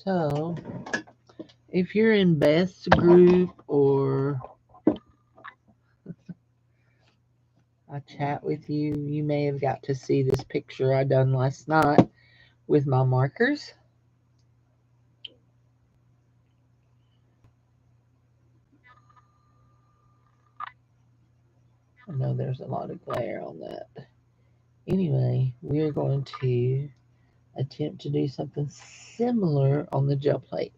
So, if you're in Beth's group or I chat with you, you may have got to see this picture I done last night with my markers. I know there's a lot of glare on that. Anyway, we're going to attempt to do something similar on the gel plate.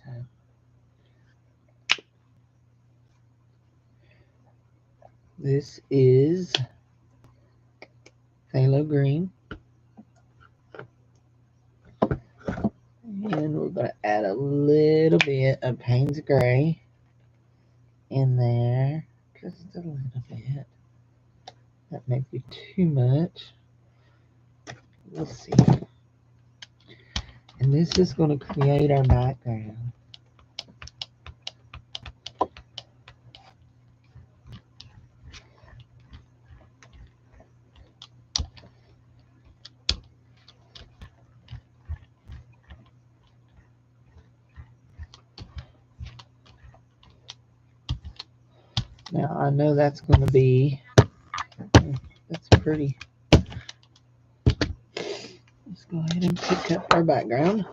So, this is phthalo green. And we're going to add a little bit of Payne's Gray in there. Just a little bit. That may be too much. We'll see. And this is going to create our background. Now I know that's going to be, that's pretty. Let's go ahead and pick up our background.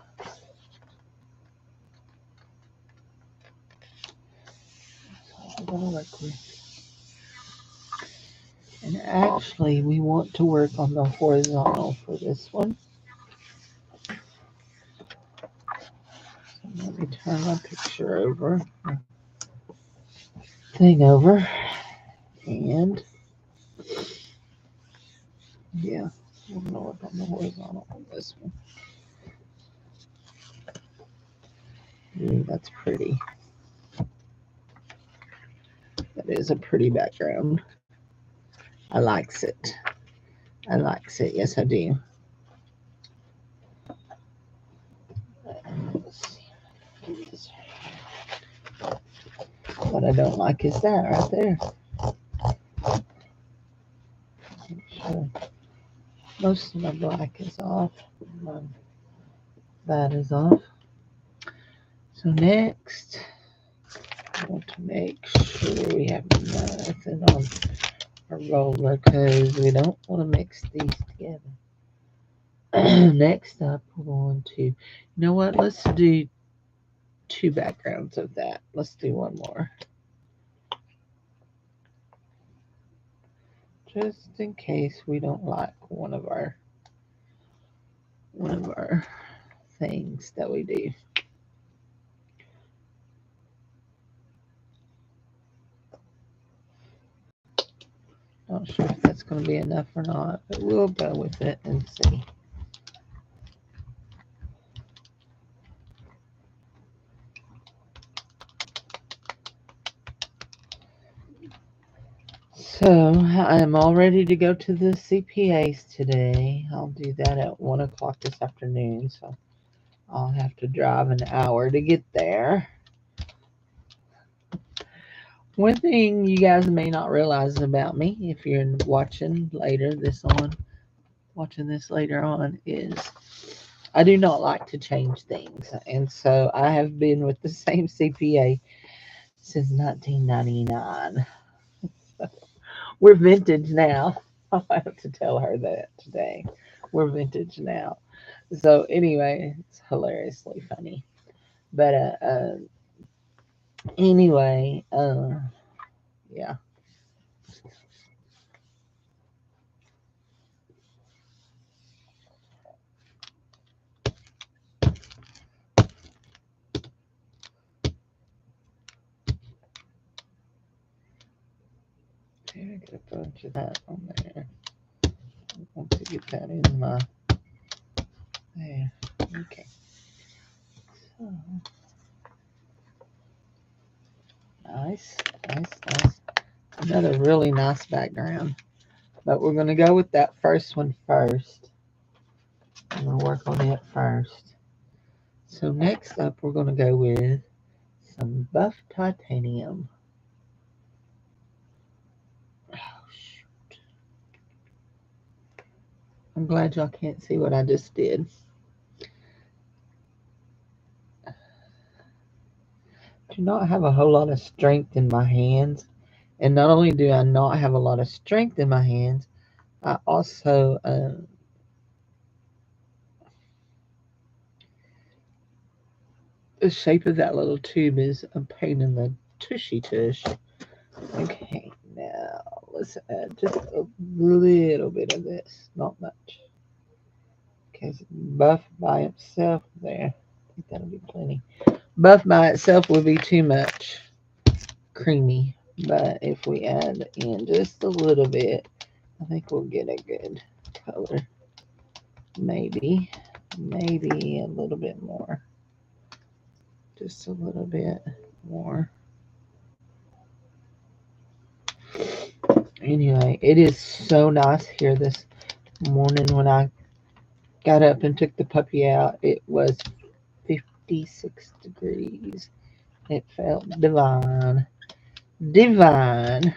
That's what we're going to work with. And actually, we want to work on the horizontal for this one. So let me turn my picture over, thing over, and yeah, we're going to work on the horizontal on this one. Ooh, that's pretty. That is a pretty background. I likes it. I likes it. Yes, I do. What I don't like is that right there. Make sure most of my black is off. That is off. So next, I want to make sure we have nothing on our roller because we don't want to mix these together. Next up, we're going to, you know what? Let's do two backgrounds of that. Let's do one more. Just in case we don't like one of our things that we do. Not sure if that's going to be enough or not, but we'll go with it and see. So I am all ready to go to the CPAs today. I'll do that at 1 o'clock this afternoon, so I'll have to drive an hour to get there. One thing you guys may not realize about me, if you're watching this later on, is I do not like to change things. And so I have been with the same CPA since 1999. We're vintage now. I'll have to tell her that today. We're vintage now. So anyway, it's hilariously funny. But anyway, yeah. Okay, I get a bunch of that on there. I want to get that in my there. Okay. So nice, nice, nice. Another really nice background. But we're gonna go with that first one first. I'm gonna work on it first. So next up we're gonna go with some buff titanium. Oh shoot. I'm glad y'all can't see what I just did. Do not have a whole lot of strength in my hands. And not only do I not have a lot of strength in my hands, I also, the shape of that little tube is a pain in the tushy tush. Okay, now let's add just a little bit of this, not much. Because buff by itself, there, I think that'll be plenty. Buff by itself would be too much creamy, but if we add in just a little bit, I think we'll get a good color. Maybe a little bit more. Just a little bit more. Anyway, it is so nice here this morning. When I got up and took the puppy out, it was 56 degrees. It felt divine. Divine.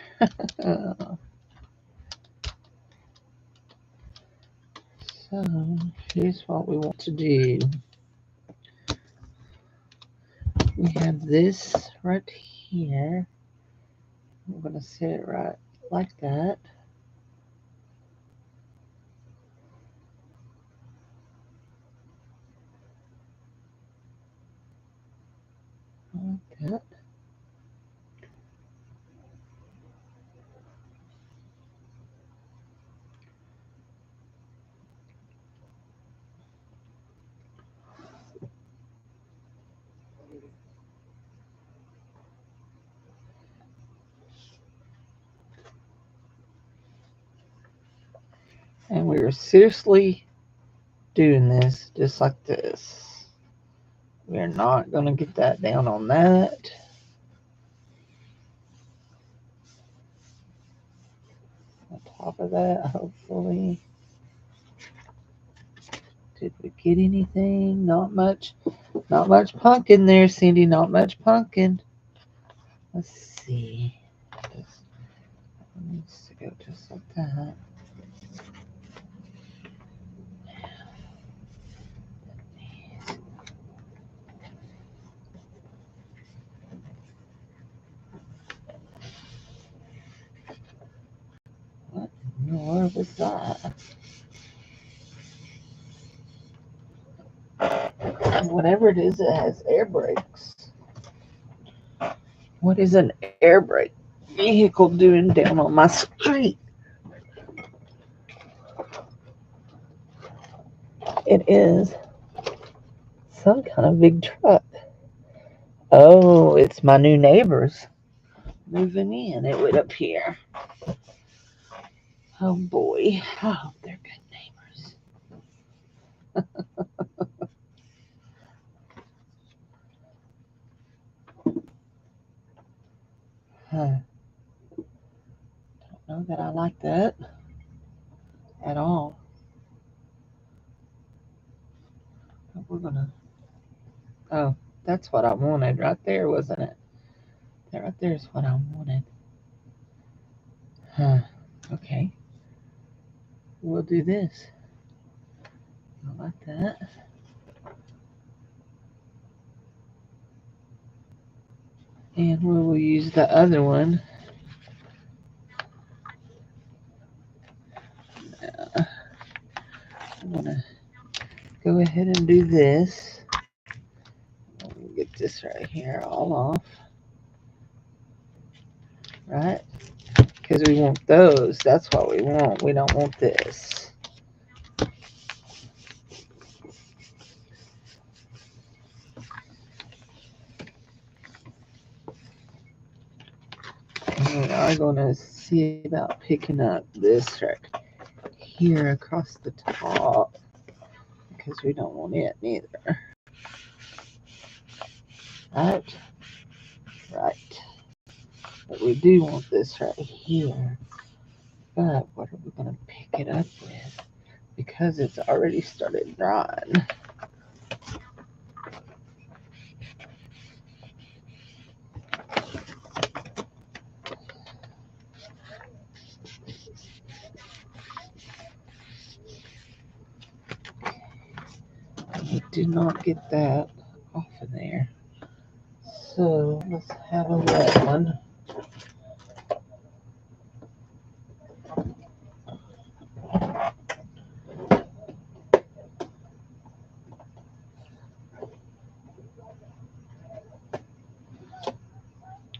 So, here's what we want to do. We have this right here. I'm going to set it right like that. Like that. And we are seriously doing this just like this. We're not going to get that down on that. On top of that, hopefully. Did we get anything? Not much. Not much pumpkin there, Cindy. Not much pumpkin. Let's see. Just needs to go just like that. What in the world was that? Whatever it is, it has air brakes. What is an air brake vehicle doing down on my street? It is some kind of big truck. Oh, it's my new neighbors moving in. It went up here. Oh boy. I hope they're good neighbors. Huh. Don't know that I like that at all. But we're gonna. Oh, that's what I wanted right there, wasn't it? That right there is what I wanted. Huh. Okay. We'll do this. I like that. And we will use the other one. I'm gonna go ahead and do this. Let me get this right here all off. Right? Because we want those. That's what we want. We don't want this. And we are going to see about picking up this right here across the top. Because we don't want it neither. Right? Right. But we do want this right here. But what are we going to pick it up with? Because it's already started drying. Did not get that off of there. So let's have a wet one.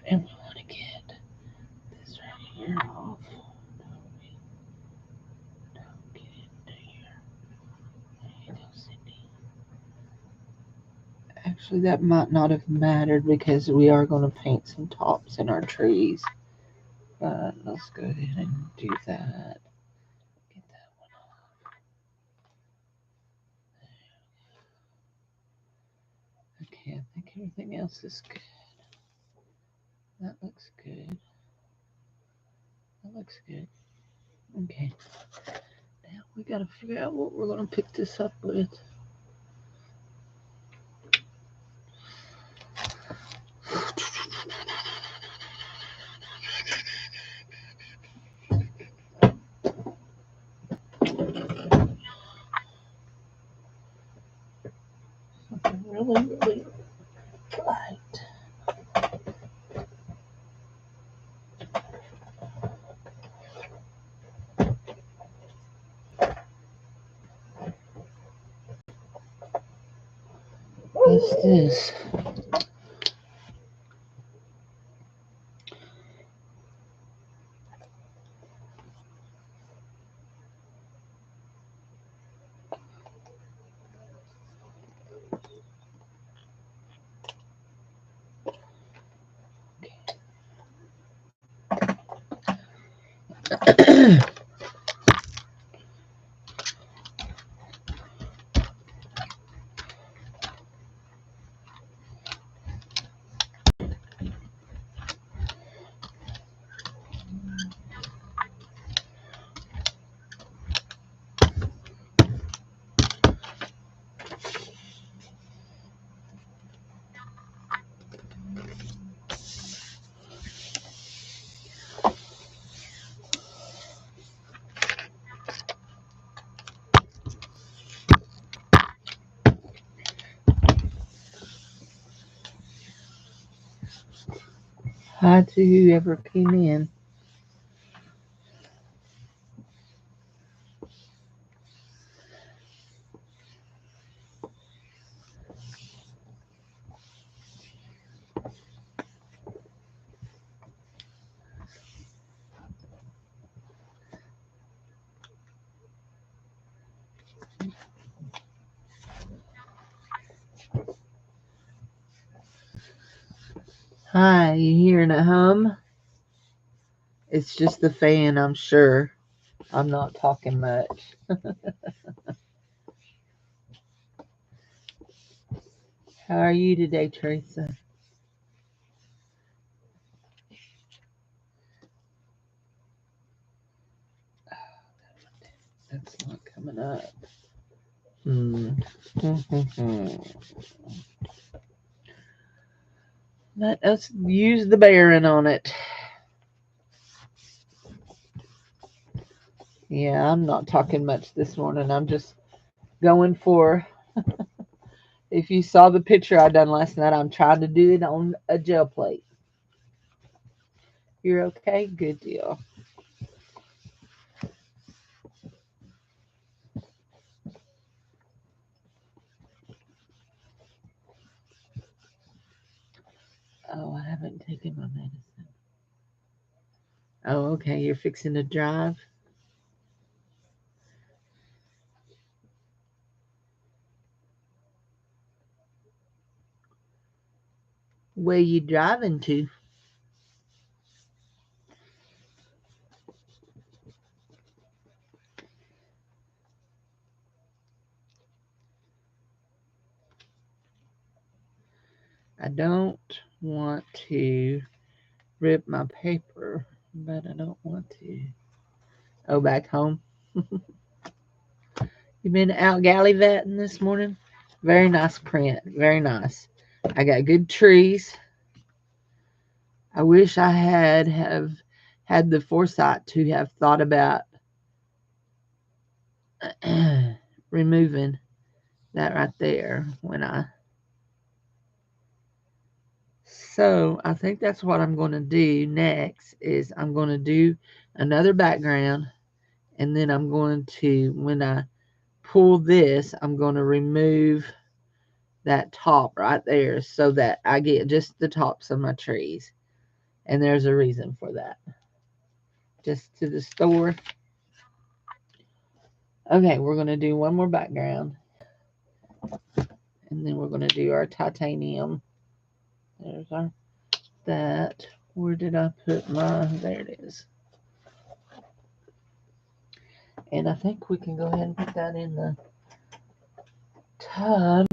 And we want to get this right here off. Don't get into here. There you go, Cindy. Actually, that might not have mattered because we are going to paint some tops in our trees. But let's go ahead and do that. Get that one off. Okay, I think everything else is good. That looks good. That looks good. Okay. Now we gotta figure out what we're gonna pick this up with. Something really, really light. What's this? Okay. Hi to whoever came in. Hi, you hearing a hum? It's just the fan, I'm sure. I'm not talking much. How are you today, Teresa? That's not coming up. Let us use the bearing on it. Yeah, I'm not talking much this morning. I'm just going for, if you saw the picture I done last night, I'm trying to do it on a gel plate. You're okay? Good deal. Oh, I haven't taken my medicine. Oh, okay. You're fixing to drive? Where you driving to? I don't want to rip my paper, but I don't want to. Oh, back home? You been out gallivanting this morning? Very nice print. Very nice. I got good trees. I wish I have had the foresight to have thought about removing that right there so I think that's what I'm going to do next is I'm going to do another background, and then I'm going to, when I pull this, I'm going to remove that top right there so that I get just the tops of my trees. And there's a reason for that. Just to the store. Okay, we're going to do one more background. And then we're going to do our titanium. There's our that. Where did I put my? There it is. And I think we can go ahead and put that in the tub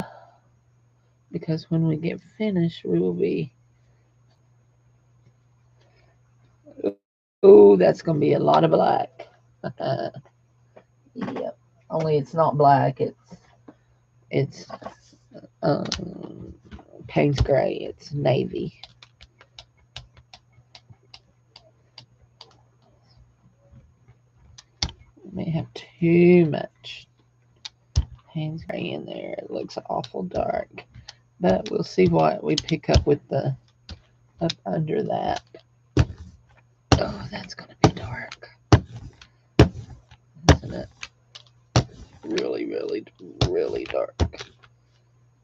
because when we get finished, we will be. Oh, that's going to be a lot of black. Yep. Only it's not black. It's Payne's gray. It's navy. I may have too much Payne's gray in there. It looks awful dark. But we'll see what we pick up with the up under that. Oh, that's going to be dark. Isn't it? Really, really, really dark.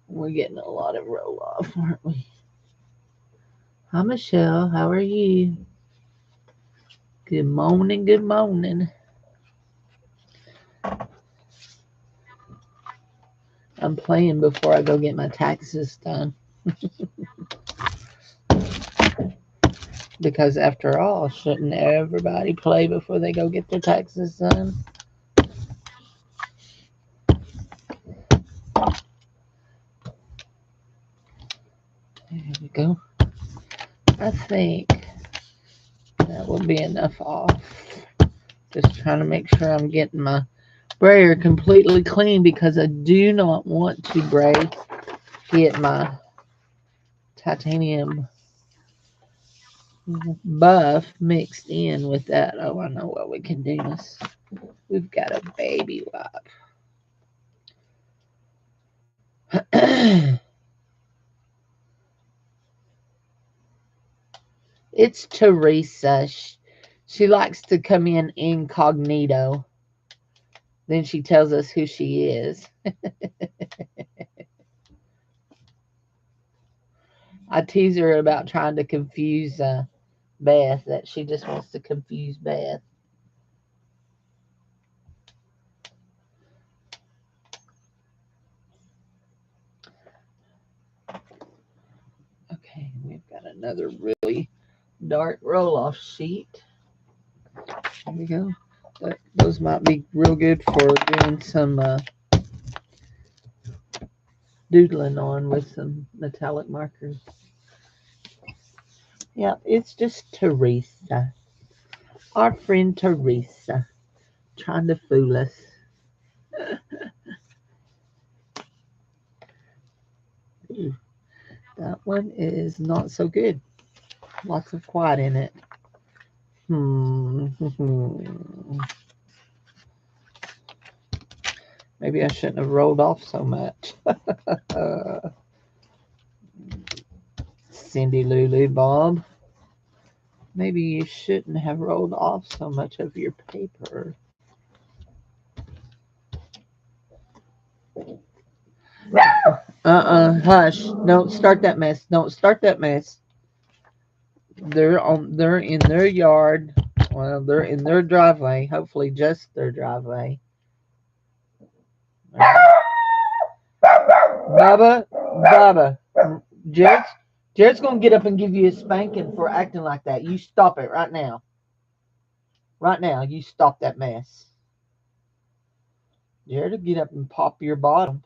We're getting a lot of roll off, aren't we? Hi, Michelle. How are you? Good morning. Good morning. I'm playing before I go get my taxes done. Because after all, shouldn't everybody play before they go get their taxes done? There we go. I think that will be enough off. Just trying to make sure I'm getting my brayer completely clean because I do not want to get my titanium buff mixed in with that. Oh, I know what we can do. We've got a baby wipe. It's Teresa. She likes to come in incognito. Then she tells us who she is. I tease her about trying to confuse Beth, that she just wants to confuse Beth. Okay, we've got another really dark roll-off sheet. There we go. Those might be real good for doing some doodling on with some metallic markers. Yeah, it's just Teresa. Our friend Teresa. Trying to fool us. That one is not so good. Lots of quiet in it. Maybe I shouldn't have rolled off so much. Cindy Lulu Bob. Maybe you shouldn't have rolled off so much of your paper. Hush. Don't start that mess. Don't start that mess. They're in their yard. Well, they're in their driveway. Hopefully just their driveway. Baba. Jared's gonna get up and give you a spanking for acting like that. You stop it right now. Right now, you stop that mess. Jared will get up and pop your bottom.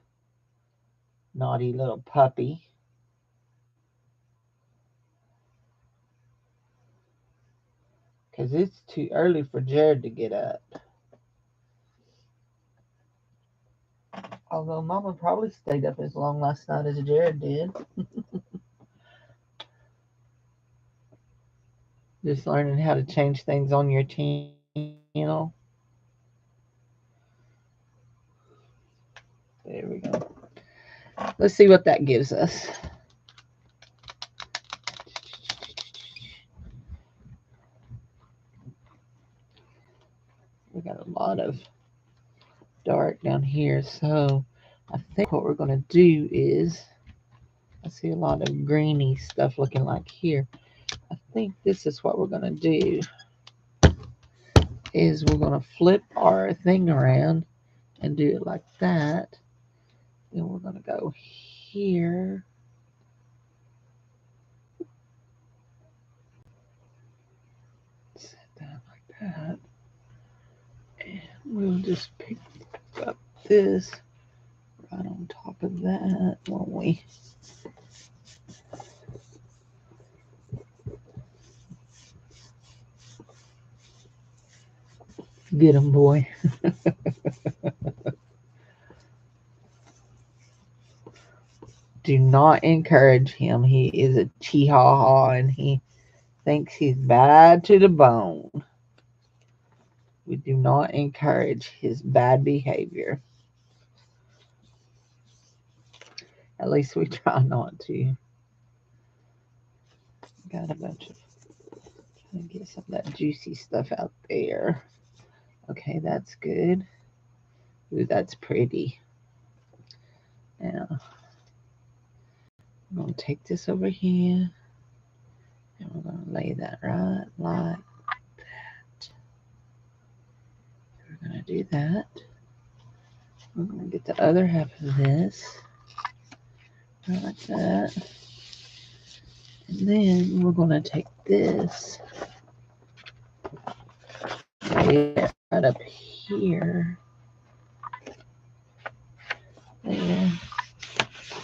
Naughty little puppy. Because it's too early for Jared to get up. Although Mama probably stayed up as long last night as Jared did. Just learning how to change things on your channel. There we go. Let's see what that gives us. We got a lot of dark down here, so I think what we're going to do is, I see a lot of greeny stuff looking like here. I think this is what we're going to do, is we're going to flip our thing around and do it like that. Then we're going to go here. Set that like that. And we'll just pick up this right on top of that, won't we? Get him, boy. Do not encourage him. He is a chihuahua and he thinks he's bad to the bone. We do not encourage his bad behavior. At least we try not to. Got a bunch of, trying to get some of that juicy stuff out there. Okay, that's good. Ooh, that's pretty. Now, I'm going to take this over here and we're going to lay that right like that. We're going to do that. We're going to get the other half of this right like that. And then we're going to take this, lay it right up here. There.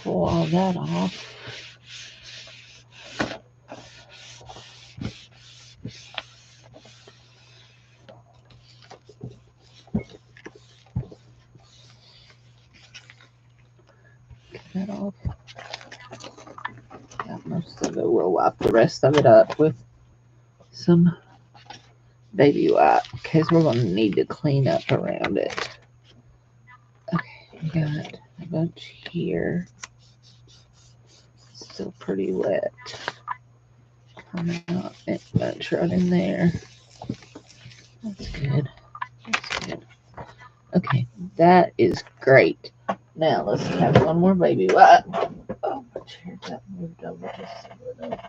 Pull all that off. Get that off. Got most of it. We'll wipe the rest of it up with some baby wipe because we're going to need to clean up around it. Okay, we got a bunch here. Still pretty wet. Come out a bunch right in there. That's good. That's good. Okay, that is great. Now let's have one more baby wipe. Oh, my chair got moved over just a little.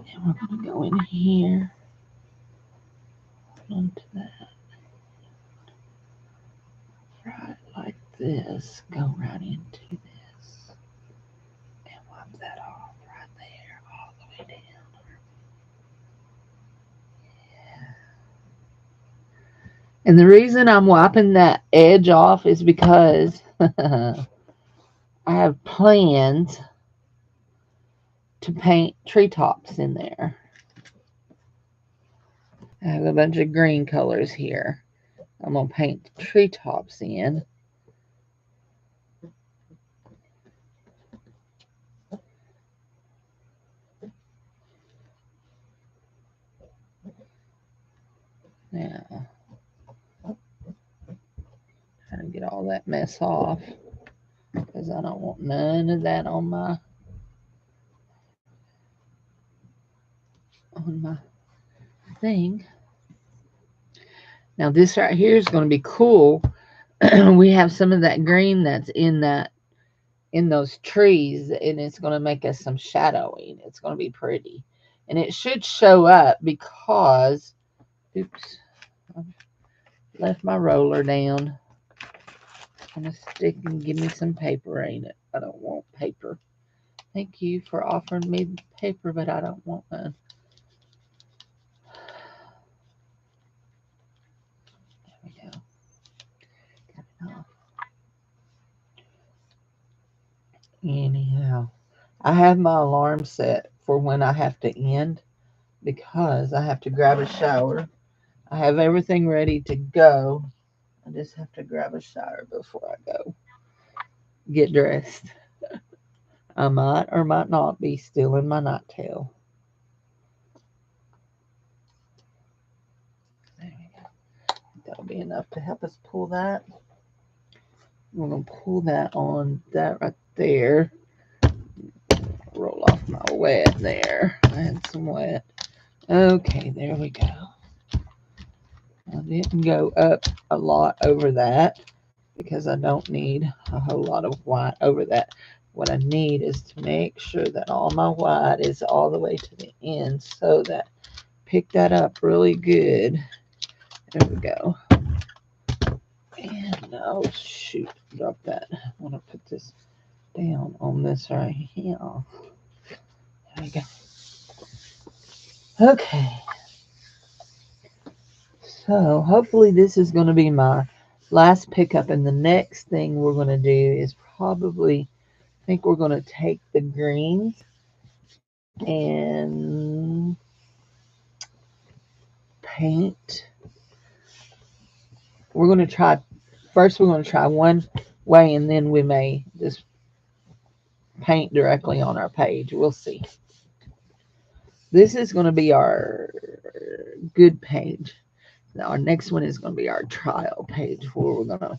And we're going to go in here onto that. Right like this. Go right into this. And wipe that off right there all the way down. Yeah. And the reason I'm wiping that edge off is because I have plans to paint treetops in there. I have a bunch of green colors here. I'm going to paint the treetops in. Now, trying to get all that mess off because I don't want none of that on my thing. Now this right here is going to be cool. We have some of that green that's in those trees, and it's going to make us some shadowing. It's going to be pretty, and it should show up because, oops, I left my roller down. I'm going to stick and give me some paper, ain't it? I don't want paper. Thank you for offering me paper, but I don't want none. There we go. Got it off. Anyhow, I have my alarm set for when I have to end because I have to grab a shower. I have everything ready to go. I just have to grab a shower before I go get dressed. I might or might not be still in my nighttail. There we go. be enough to help us pull that. We're going to pull that on that right there. Roll off my wet there. I had some wet. Okay, there we go. I didn't go up a lot over that because I don't need a whole lot of white over that. What I need is to make sure that all my white is all the way to the end so that pick that up really good. There we go. And oh shoot, drop that. I want to put this down on this right here. There we go. Okay. So hopefully this is going to be my last pickup, and the next thing we're going to do is probably, I think we're going to take the greens and paint. We're going to try, first we're going to try one way, and then we may just paint directly on our page. We'll see. This is going to be our good page. Now our next one is going to be our trial page where we're going to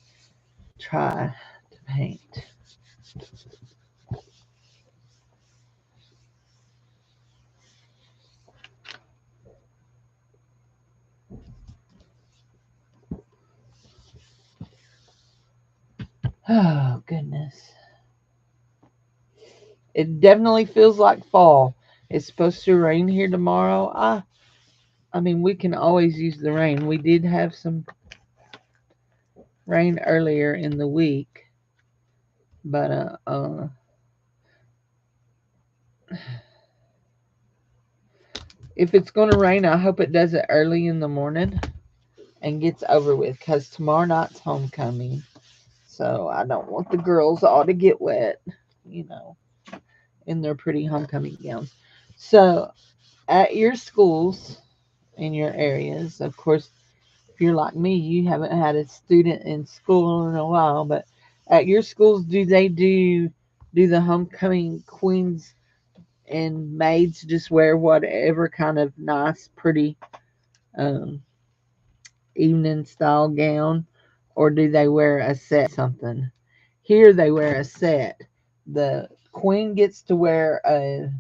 try to paint. Oh, goodness. It definitely feels like fall. It's supposed to rain here tomorrow. I mean, we can always use the rain. We did have some rain earlier in the week, but if it's going to rain, I hope it does it early in the morning and gets over with, because tomorrow night's homecoming. So I don't want the girls all to get wet, you know, in their pretty homecoming gowns. So at your schools, in your areas, of course, if you're like me, you haven't had a student in school in a while, but at your schools, do they do the homecoming queens and maids just wear whatever kind of nice, pretty um, evening style gown, or do they wear a set something? Here they wear a set. The queen gets to wear a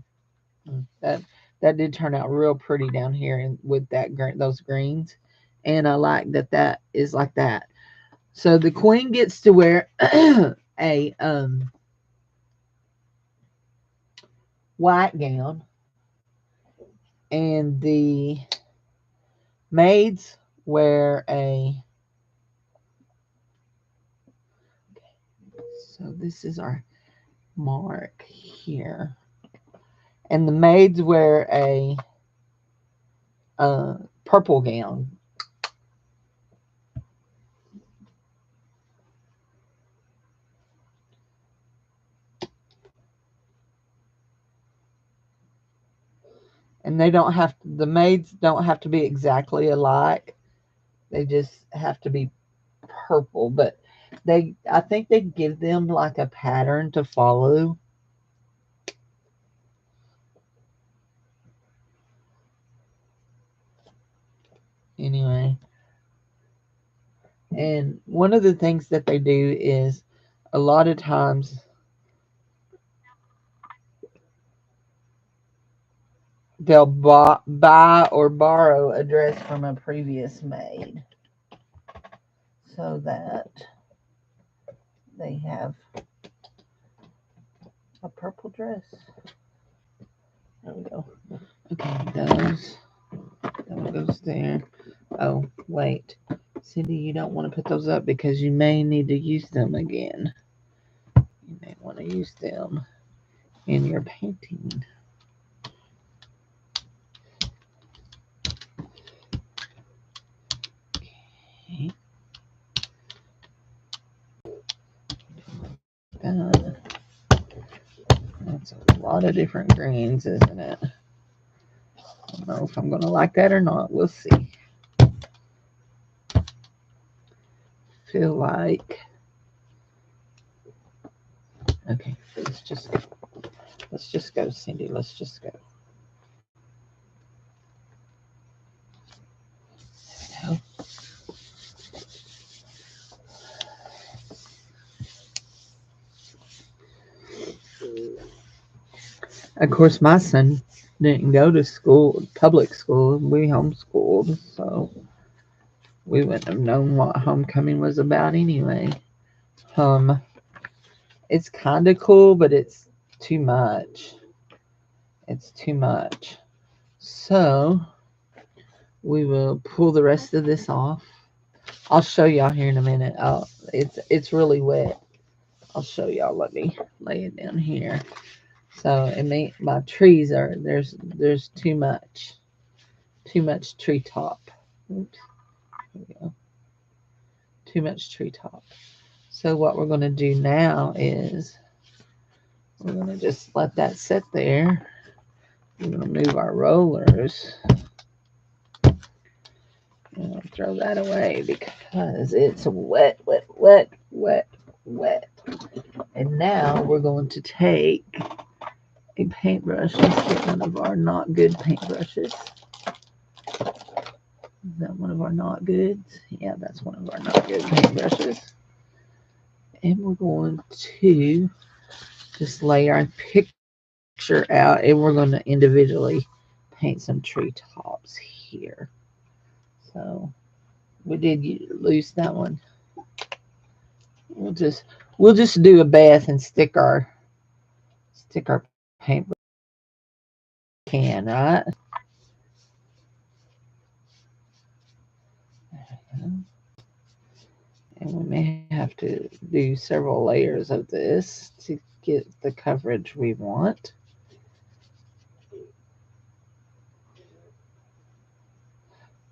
that that did turn out real pretty down here and with that those greens, and I like that is like that. So the queen gets to wear a white gown, and the maids wear a. So this is our mark here, and the maids wear a purple gown. And they don't have to, the maids don't have to be exactly alike. They just have to be purple, but I think they give them like a pattern to follow. Anyway, and one of the things that they do is a lot of times they'll buy or borrow a dress from a previous maid so that they have a purple dress. There we go. Okay, that goes there. Oh, wait. Cindy, you don't want to put those up because you may need to use them again. You may want to use them in your painting. Okay. That's a lot of different greens, isn't it? I don't know if I'm going to like that or not. We'll see. Feel like. Okay, let's just go, Cindy. Let's just go. There we go. Of course, my son didn't go to school, public school. We homeschooled, so we wouldn't have known what homecoming was about anyway. Um, it's kind of cool, but it's too much. It's too much. So we will pull the rest of this off. I'll show y'all here in a minute. It's really wet. I'll show y'all. Let me lay it down here. So it may my trees are there's too much treetop. Oops, here we go. Too much treetop. So what we're gonna do now is we're gonna just let that sit there. We're gonna move our rollers. And I'll throw that away because it's wet, wet, wet, wet, wet. And now we're going to take a paintbrush. Let's get one of our not good paintbrushes. Is that one of our not goods? Yeah, that's one of our not good paintbrushes. And we're going to just lay our picture out and we're going to individually paint some tree tops here. So we did lose that one. We'll just do a bath and stick our paintbrush can, right? And we may have to do several layers of this to get the coverage we want.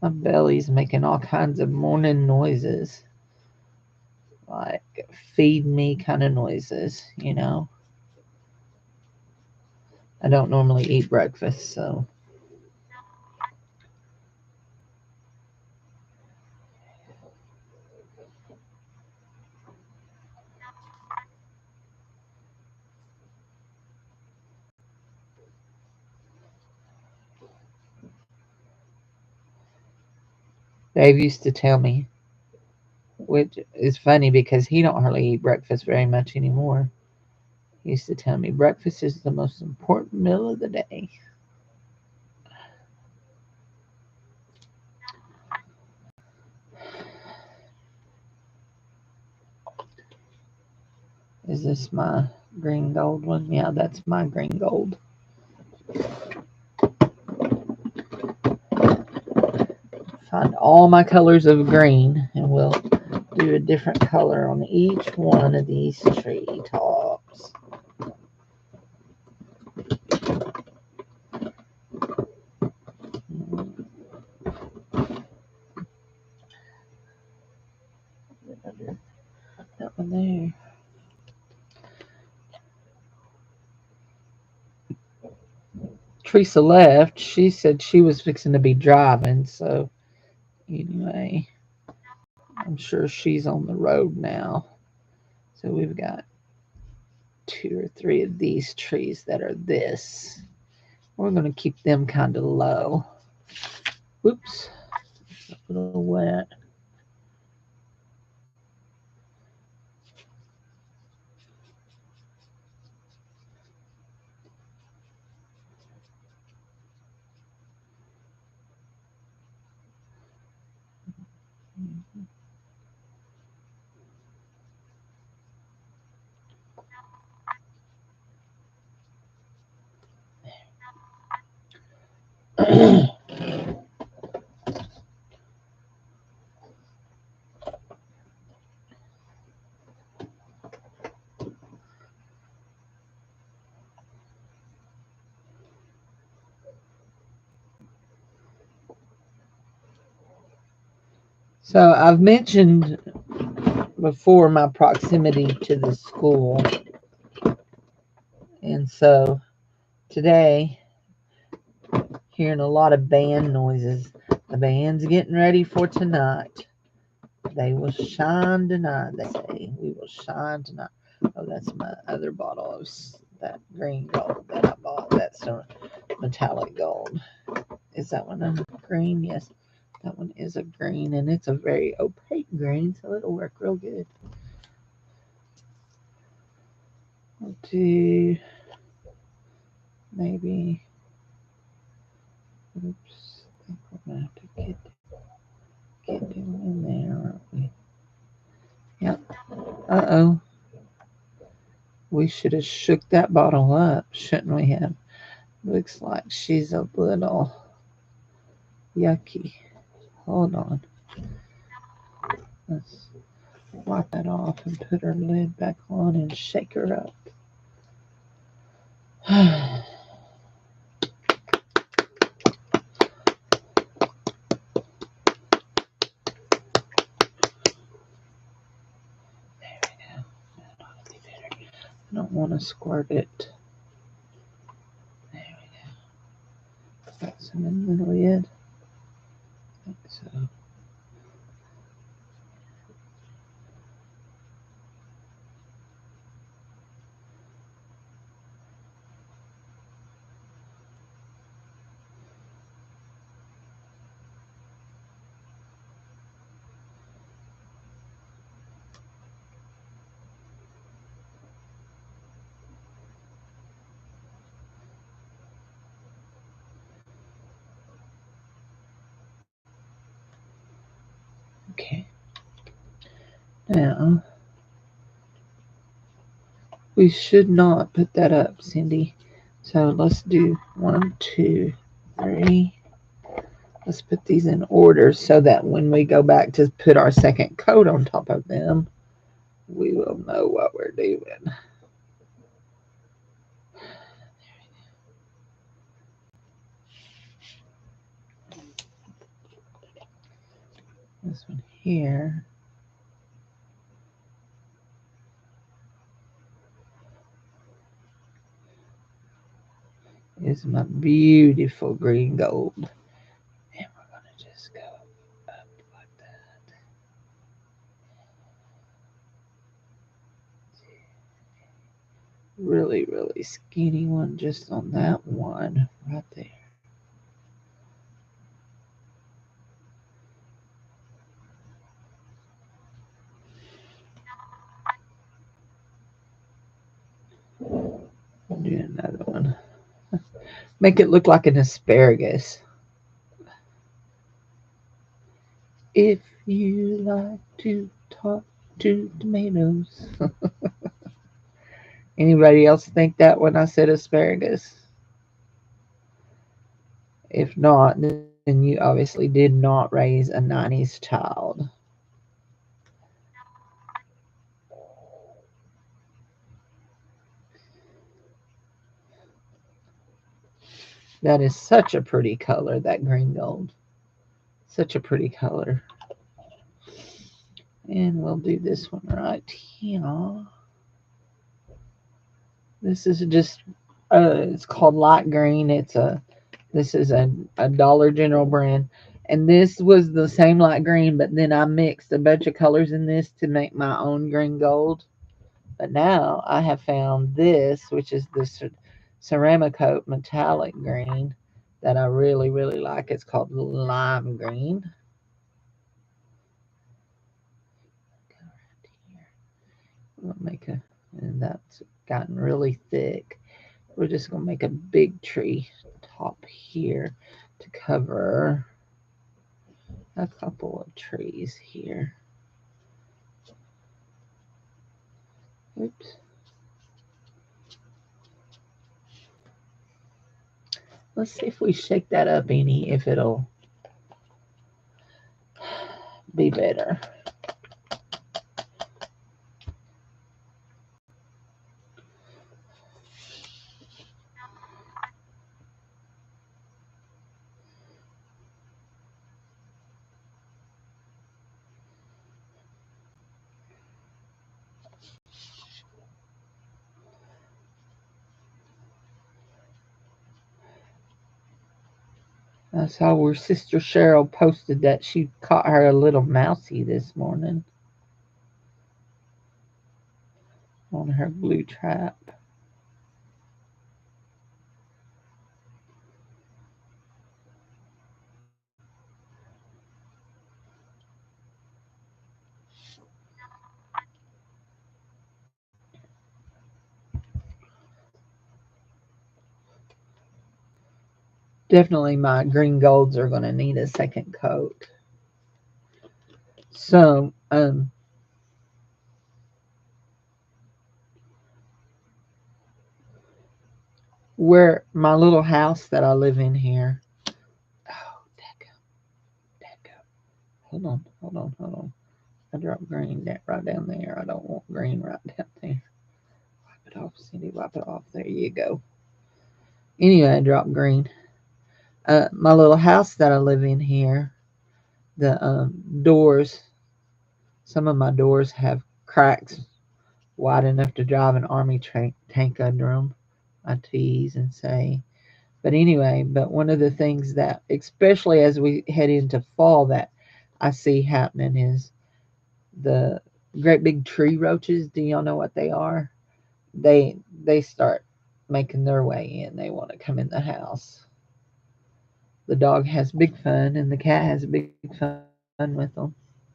My belly's making all kinds of morning noises, like feed me kind of noises, you know. I don't normally eat breakfast, so. Dave used to tell me, which is funny because he don't hardly eat breakfast very much anymore. He used to tell me breakfast is the most important meal of the day. Is this my green gold one? Yeah, that's my green gold. Find all my colors of green and we'll do a different color on each one of these tree tops. That one there. Teresa left. She said she was fixing to be driving, so anyway, I'm sure she's on the road now. So we've got 2 or 3 of these trees that are this. We're going to keep them kind of low. Whoops, a little wet. So I've mentioned before my proximity to the school. And so today, hearing a lot of band noises. The band's getting ready for tonight. They will shine tonight, they say. We will shine tonight. Oh, that's my other bottle of that green gold that I bought. That's a metallic gold. Is that one a green? Yes. That one is a green, and it's a very opaque green, so it'll work real good. We'll do maybe. Oops. I think we're gonna have to get them in there, aren't we? Yep. Uh-oh. We should have shook that bottle up, shouldn't we have? Looks like she's a little yucky. Hold on. Let's wipe that off and put her lid back on and shake her up. I don't want to squirt it. There we go. Got some in the lid. I think so. Okay. Now, we should not put that up, Cindy. So let's do 1, 2, 3. Let's put these in order so that when we go back to put our second coat on top of them, we will know what we're doing. This one here is my beautiful green gold. And we're going to just go up like that. Really, really skinny one just on that one right there. I'll do another one. Make it look like an asparagus. If you like to talk to tomatoes. Anybody else think that when I said asparagus? If not, then you obviously did not raise a 90s child. That is such a pretty color, that green gold. Such a pretty color. And we'll do this one right here. This is just, it's called light green. This is a Dollar General brand. And this was the same light green, but then I mixed a bunch of colors in this to make my own green gold. But now I have found this, which is the Ceramicoat metallic green that I really, really like. It's called lime green. Go right here. We'll make and that's gotten really thick. We're just going to make a big tree top here to cover a couple of trees here. Oops. Let's see if we shake that up any, if it'll be better. I saw where Sister Cheryl posted that she caught her a little mousie this morning on her blue trap. definitely my green golds are going to need a second coat. So, where my little house that I live in here. Oh, deco. Hold on. I dropped green right down there. I don't want green right down there. Wipe it off, Cindy. Wipe it off. There you go. Anyway, I dropped green. My little house that I live in here, the doors, some of my doors have cracks wide enough to drive an army tank under them. I tease and say. But anyway, but one of the things that, especially as we head into fall, that I see happening is the great big tree roaches. Do y'all know what they are? They start making their way in. They want to come in the house. The dog has big fun, and the cat has big fun with them.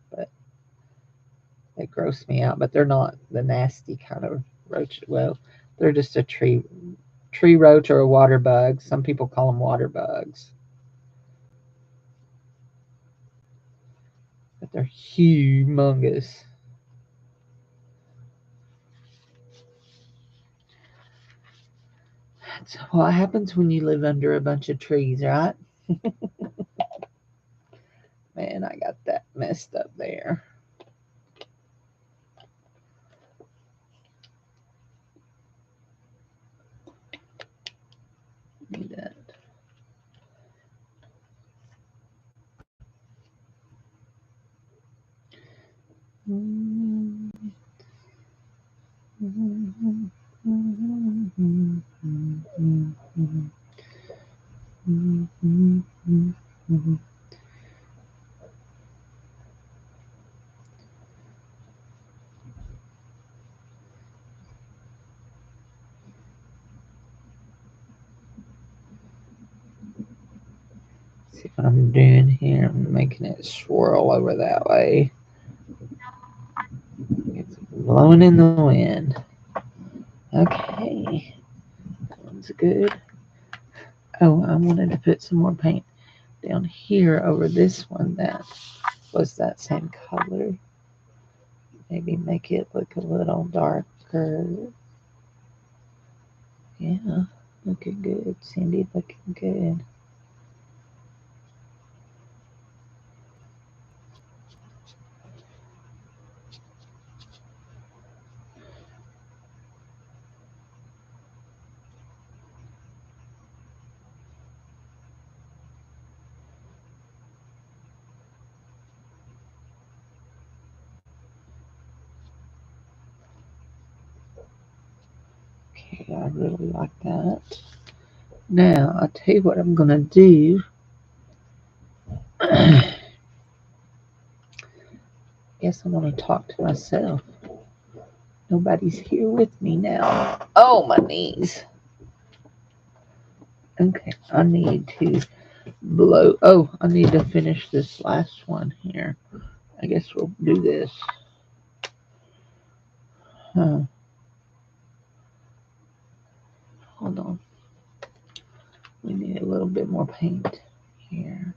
But they gross me out. But they're not the nasty kind of roach. Well, they're just a tree roach or a water bug. Some people call them water bugs, but they're humongous. That's what happens when you live under a bunch of trees, right? Man, I got that messed up there. Need that. See what I'm doing here. I'm making it swirl over that way. It's blowing in the wind. Okay, that one's good. Oh, I wanted to put some more paint down here over this one that was that same color. Maybe make it look a little darker. Yeah, looking good, Cindy, looking good. Okay, I really like that. Now, I'll tell you what I'm going to do. Guess I'm going to talk to myself. Nobody's here with me now. Oh, my knees. Okay, I need to blow. Oh, I need to finish this last one here. I guess we'll do this. Huh. Hold on. We need a little bit more paint here.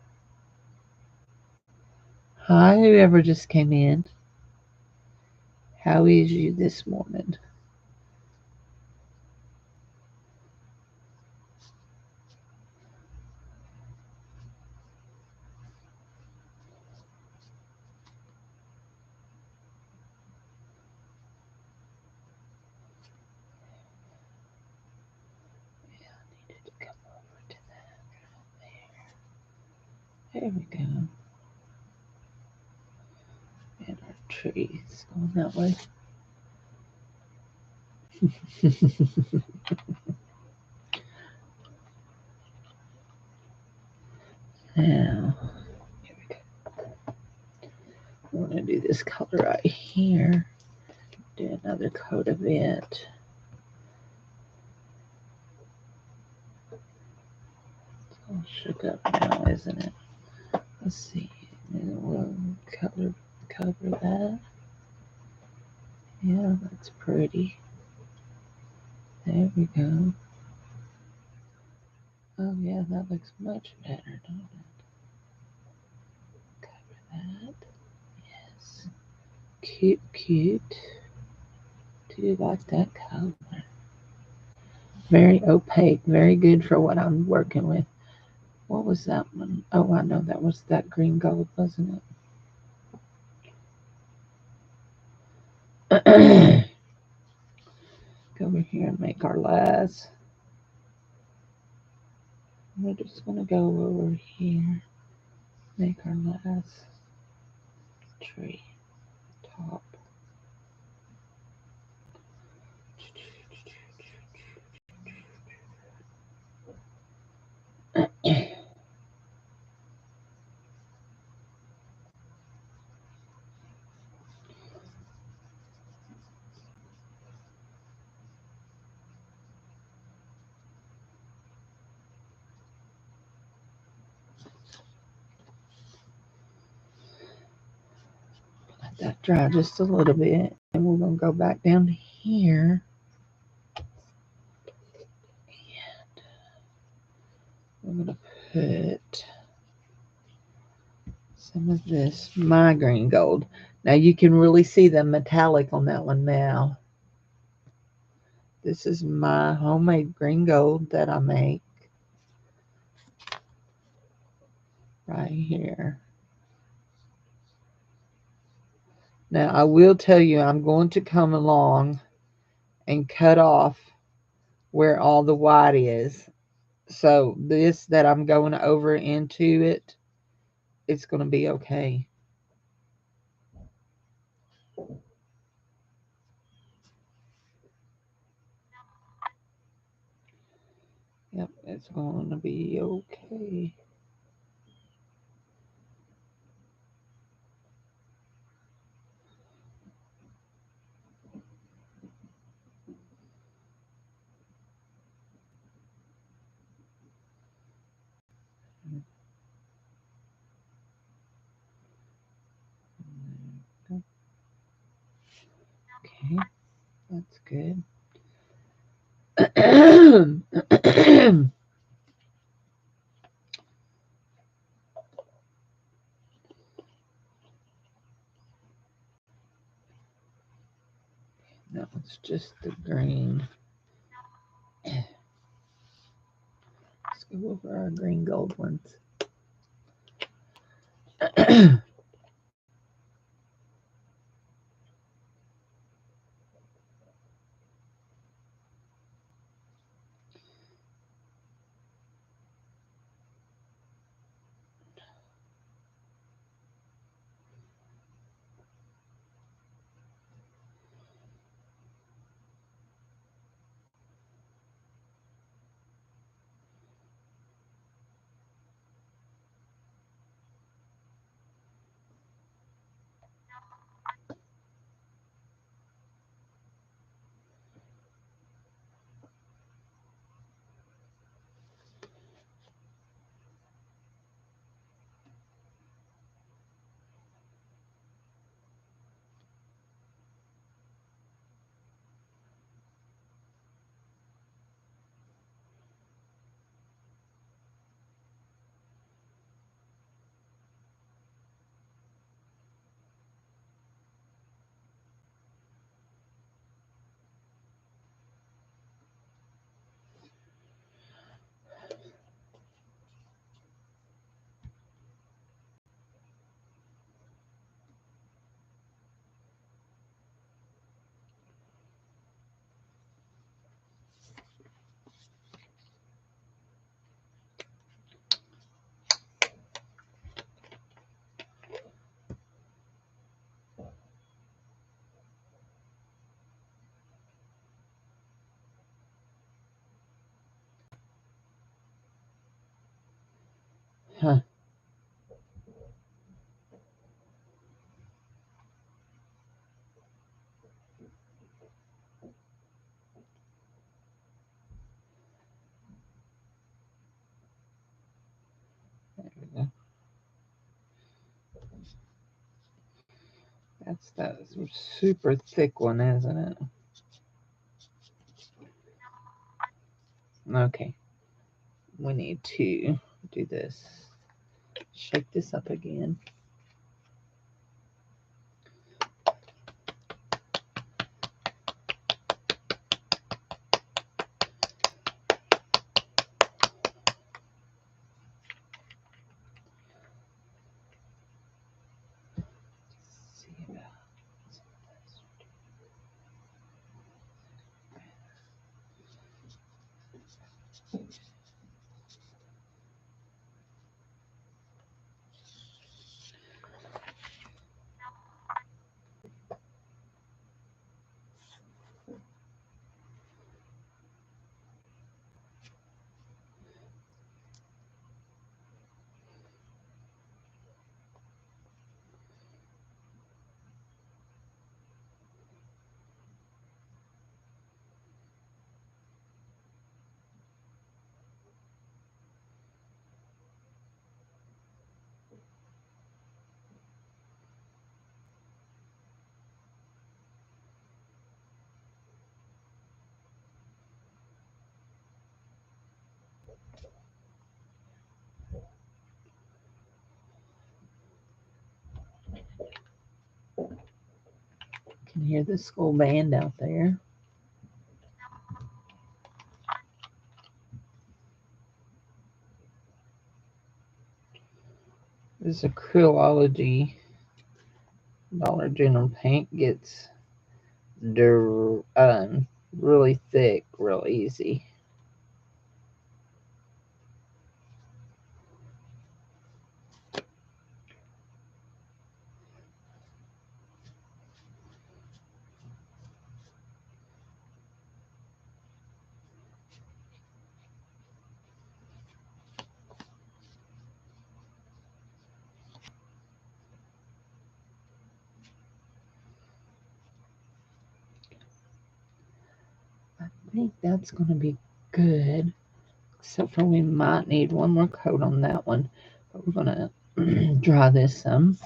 Hi, whoever just came in. How is you this morning? Yeah, I needed to come over to that right there. There we go. And our trees going that way. Now, here we go. I want to do this color right here. Do another coat of it. It's all shook up now, isn't it? Let's see. And we'll cover that. Yeah, that's pretty. There we go. Oh yeah, that looks much better, don't it? Cover that. Yes. Cute, cute. Do you like that color? Very opaque, very good for what I'm working with. What was that one? Oh, I know that was that green gold, wasn't it? Go over here and make our last. We're just going to go over here, make our last tree top. Let that dry just a little bit, and we're going to go back down here. And we're going to put some of this, my green gold. Now you can really see the metallic on that one now. This is my homemade green gold that I make right here. Now I will tell you, I'm going to come along and cut off where all the white is. So this that I'm going over into it, it's going to be okay. Yep, it's going to be okay. Okay, that's good. That was just the green. Let's go over our green gold ones. Huh. There we go. That's that super thick one, isn't it? Okay. we need to do this. Shake this up again. See about can hear the school band out there. This acrylology Dollar General paint gets really thick real easy. I think that's going to be good, except for we might need one more coat on that one. But we're going to dry this some.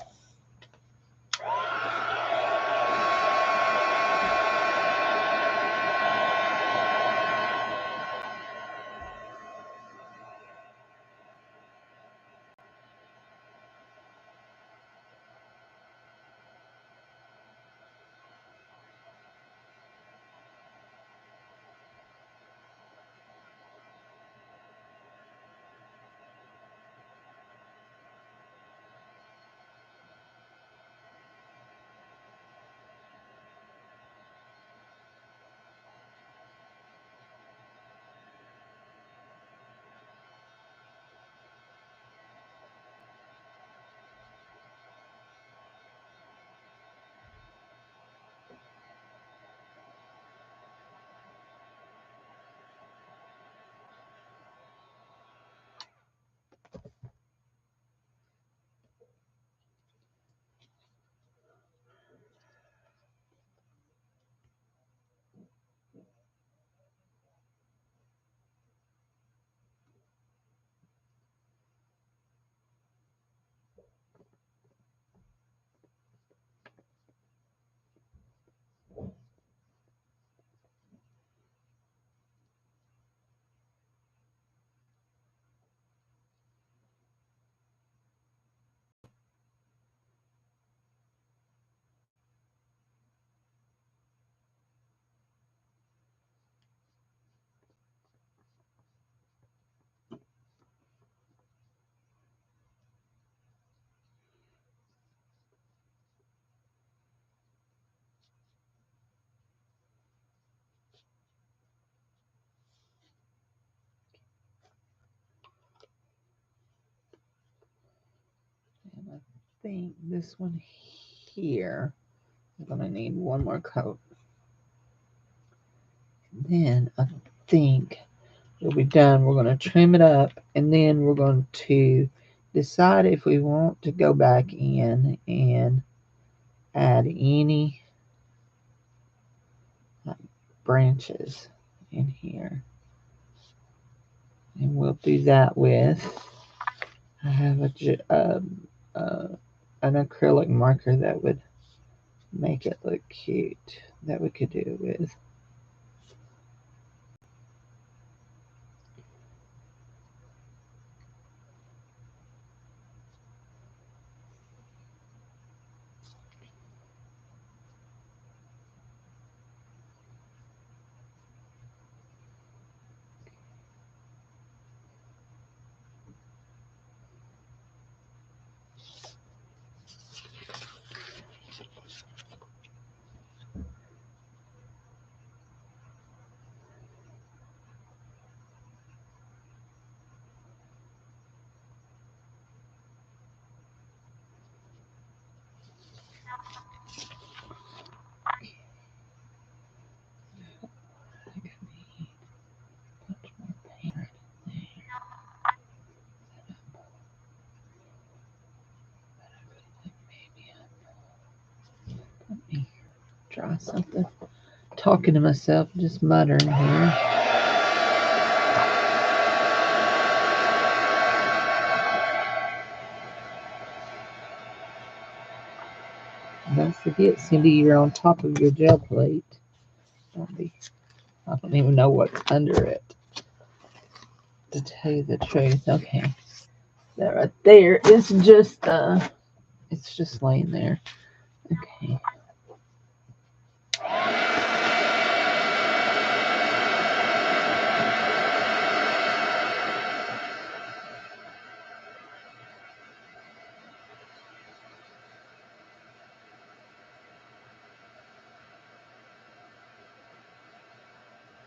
And I think this one here is going to need one more coat. Then I think we'll be done. We're going to trim it up, and then we're going to decide if we want to go back in and add any branches in here. And we'll do that with, I have an acrylic marker that would make it look cute that we could do it with. try something. Talking to myself, just muttering here. Don't forget, Cindy, you're on top of your gel plate. I don't even know what's under it, to tell you the truth. Okay, that right there is just it's just laying there. Okay.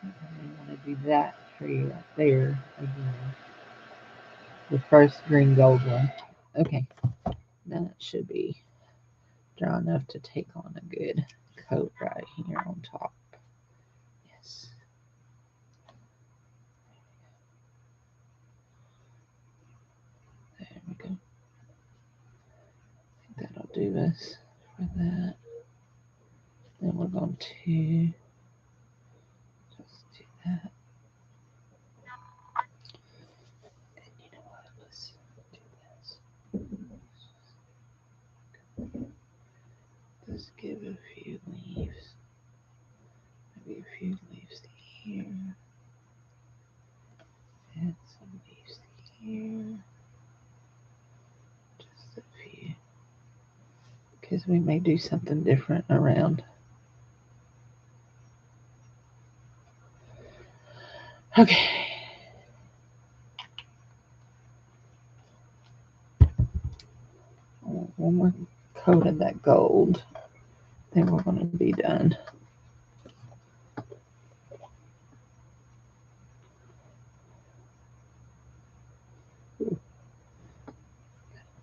I want to do that tree right there again. The first green gold one. Okay, that should be dry enough to take on a good coat right here on top. Yes. There we go. I think that'll do us for that. Then we're going to just do that. And you know what? Let's do this. Just give a few leaves. Maybe a few leaves here. And some leaves here. Just a few. Because we may do something different around. Okay. One more coat of that gold. Then we're going to be done.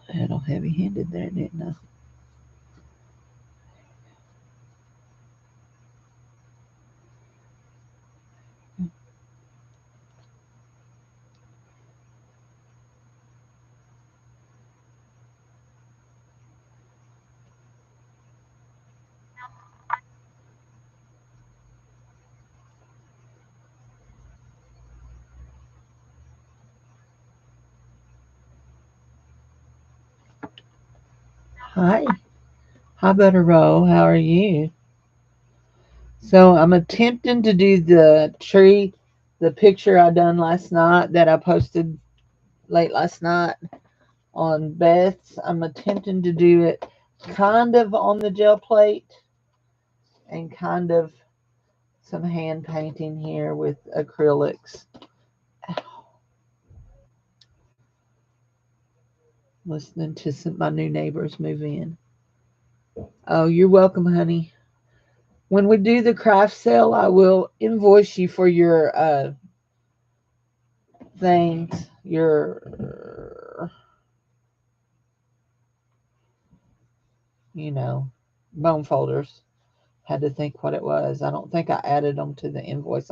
A little heavy-handed there, didn't I? Hi. Hi, Butter Roll. How are you? So I'm attempting to do the tree, the picture I done last night that I posted late last night on Beth's. I'm attempting to do it kind of on the gel plate and kind of some hand painting here with acrylics. Listening to my new neighbors move in. Oh, you're welcome, honey. When we do the craft sale, I will invoice you for your things, your, bone folders. Had to think what it was. I don't think I added them to the invoice.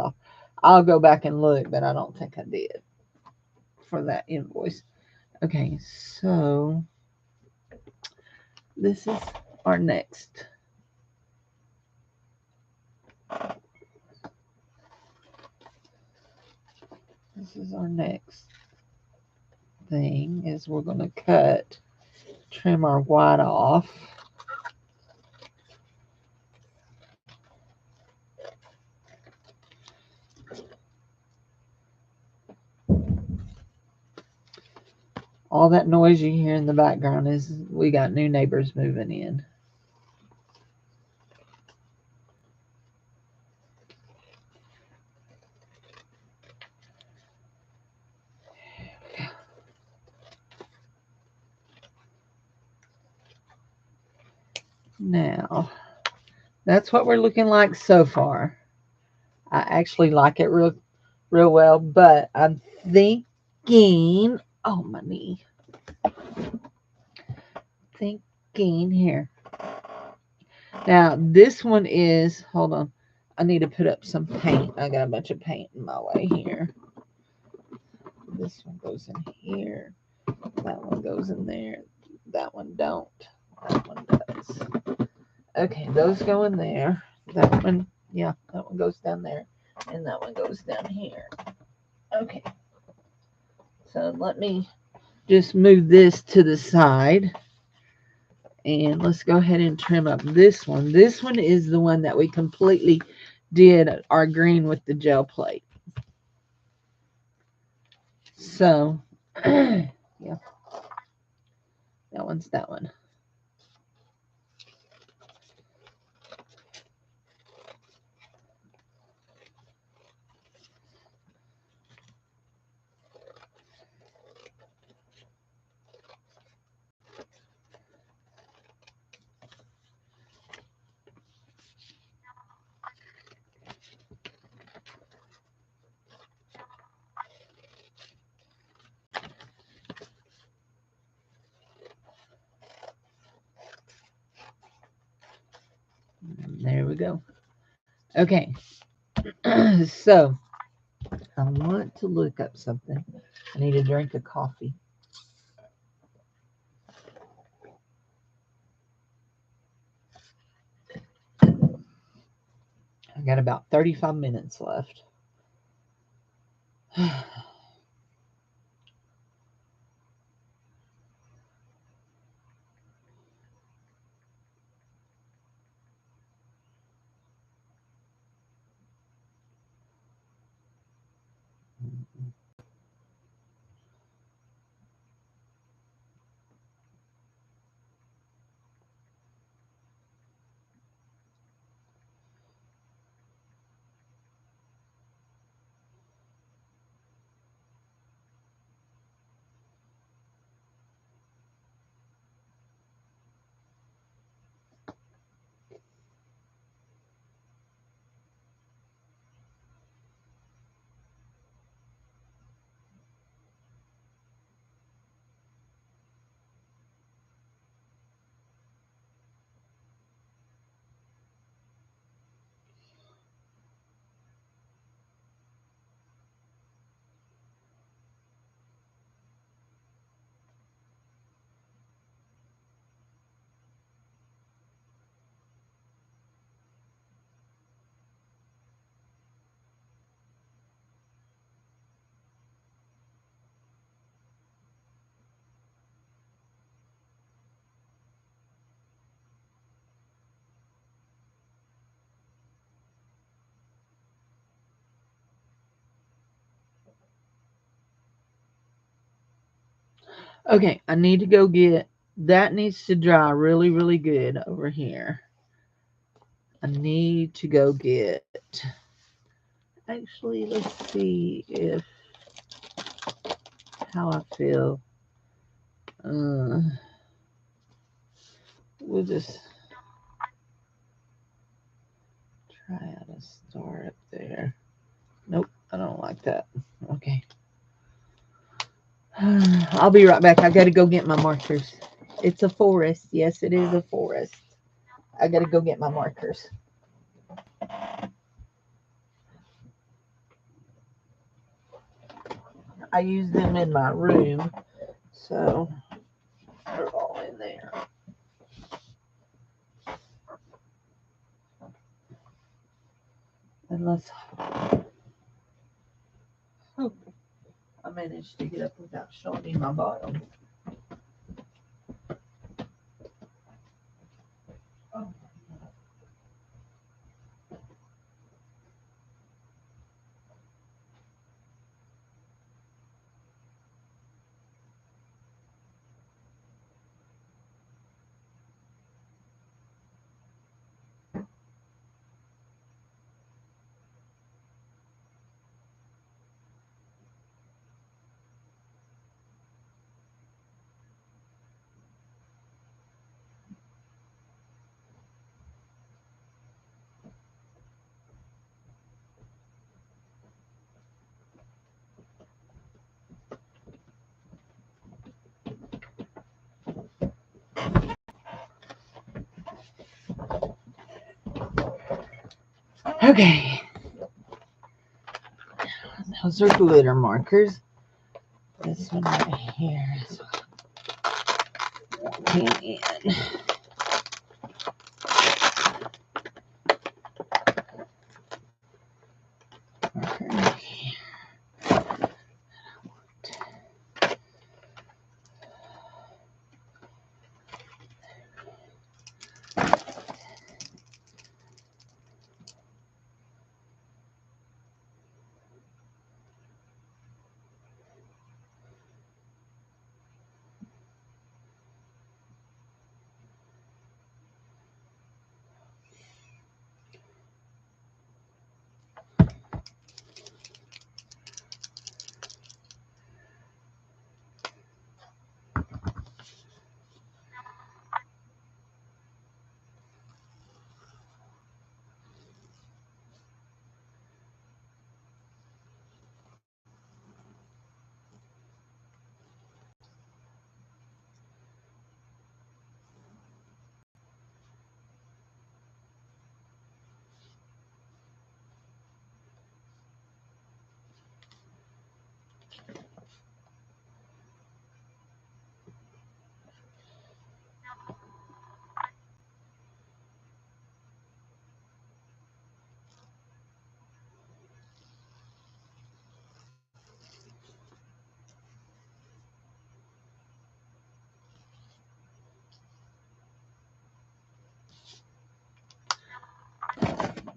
I'll go back and look, but I don't think I did for that invoice. Okay, so this is our next. This is our next thing is we're going to trim our white off. All that noise you hear in the background is we got new neighbors moving in. Now, that's what we're looking like so far. I actually like it real well, but I'm thinking, oh, my knee. Thinking here. Now, this one is, hold on. I need to put up some paint. I got a bunch of paint in my way here. This one goes in here. That one goes in there. That one don't. That one does. Okay, those go in there. That one, yeah, that one goes down there. And that one goes down here. Okay. So let me just move this to the side. And let's go ahead and trim up this one. This one is the one that we completely did our green with the gel plate. So, yeah, that one's that one. There we go. Okay. So, I want to look up something. I need a drink of coffee. I got about 35 minutes left. Okay, I need to go get, that needs to dry really, really good over here. I need to go get, actually, let's see if, how I feel. We'll just try out a star up there. Nope, I don't like that. Okay. I'll be right back. I got to go get my markers. It's a forest. Yes, it is a forest. I got to go get my markers. I use them in my room, so they're all in there. And let's hope I managed to get up without showing you my bottom. Oh. Okay. Those are glitter markers. This one right here is walking in.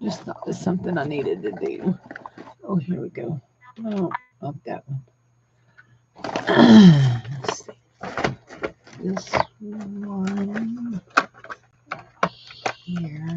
Just thought it was something I needed to do. Oh, here we go. No, not that one. Let's see. This one here.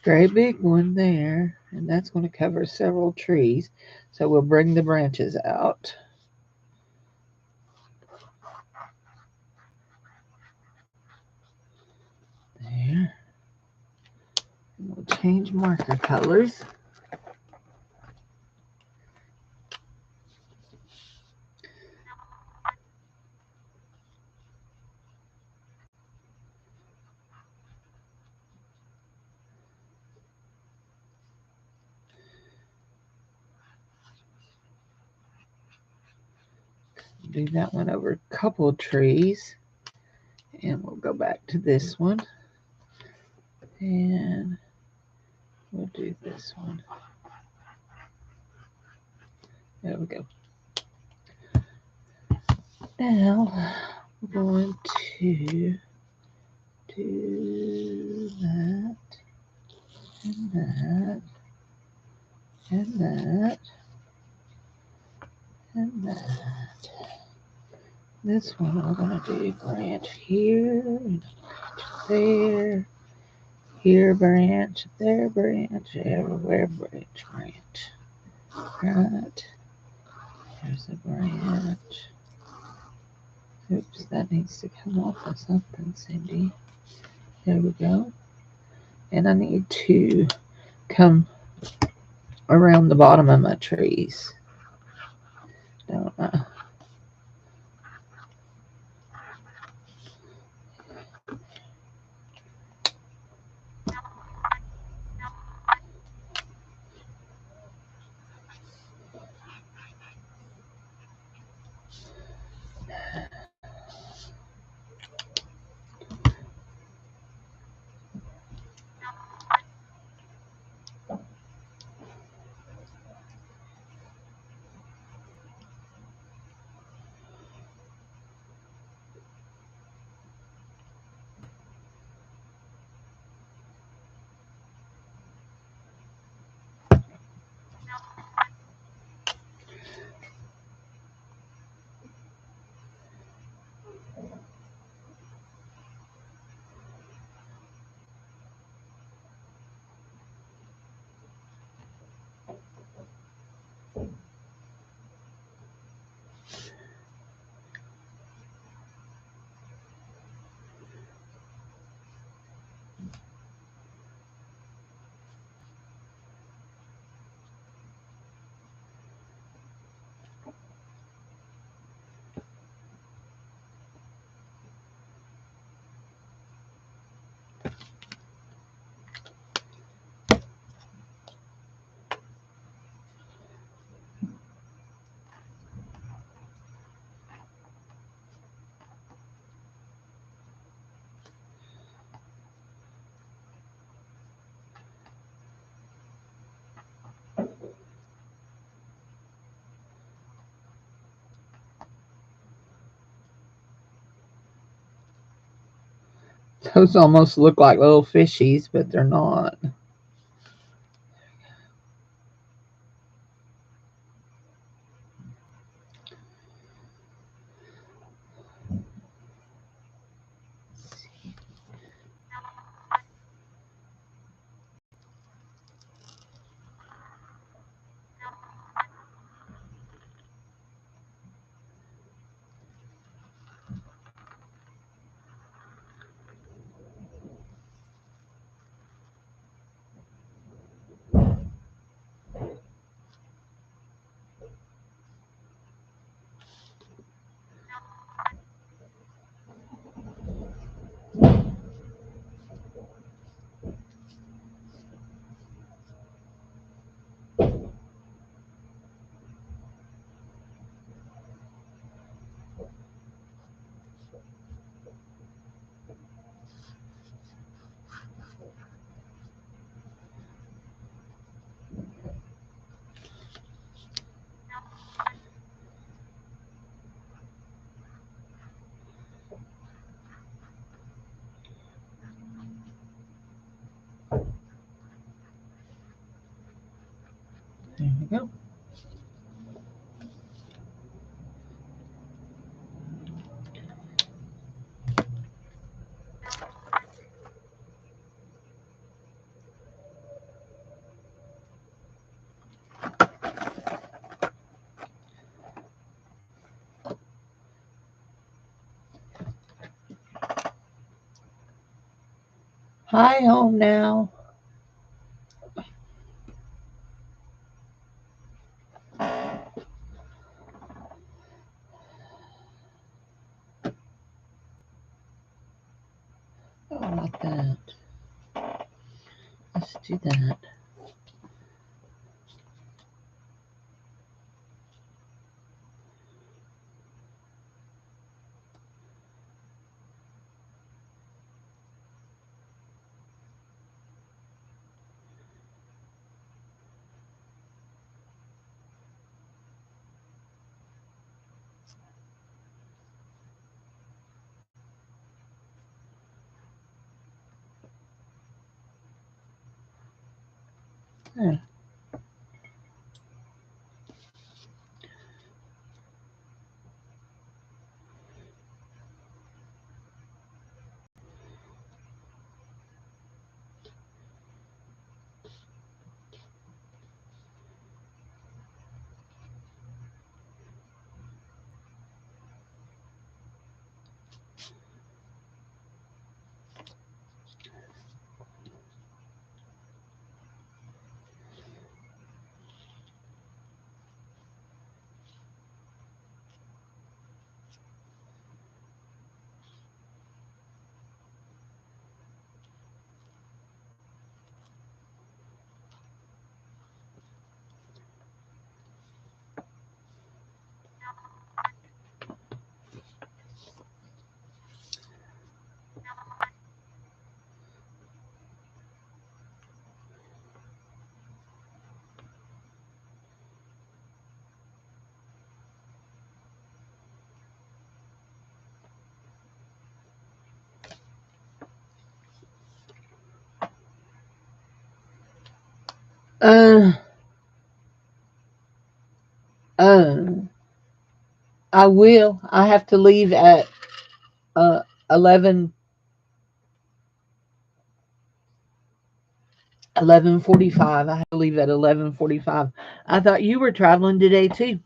Great big one there, and that's going to cover several trees. So we'll bring the branches out. There. And we'll change marker colors. Do that one over a couple of trees. And we'll go back to this one. And we'll do this one. There we go. Now we're going to do that and that and that and that. This one we're going to do branch here, and there, here branch, there branch, everywhere branch. Right. There's a branch. Oops, that needs to come off of something, Cindy. There we go. And I need to come around the bottom of my trees. Don't I? Those almost look like little fishies, but they're not. There we go. Hi, home now. Oh, like that. Let's do that. Yeah. Uh, um, I will. I have to leave at 11, 11:45. I have to leave at 11:45. I thought you were traveling today too.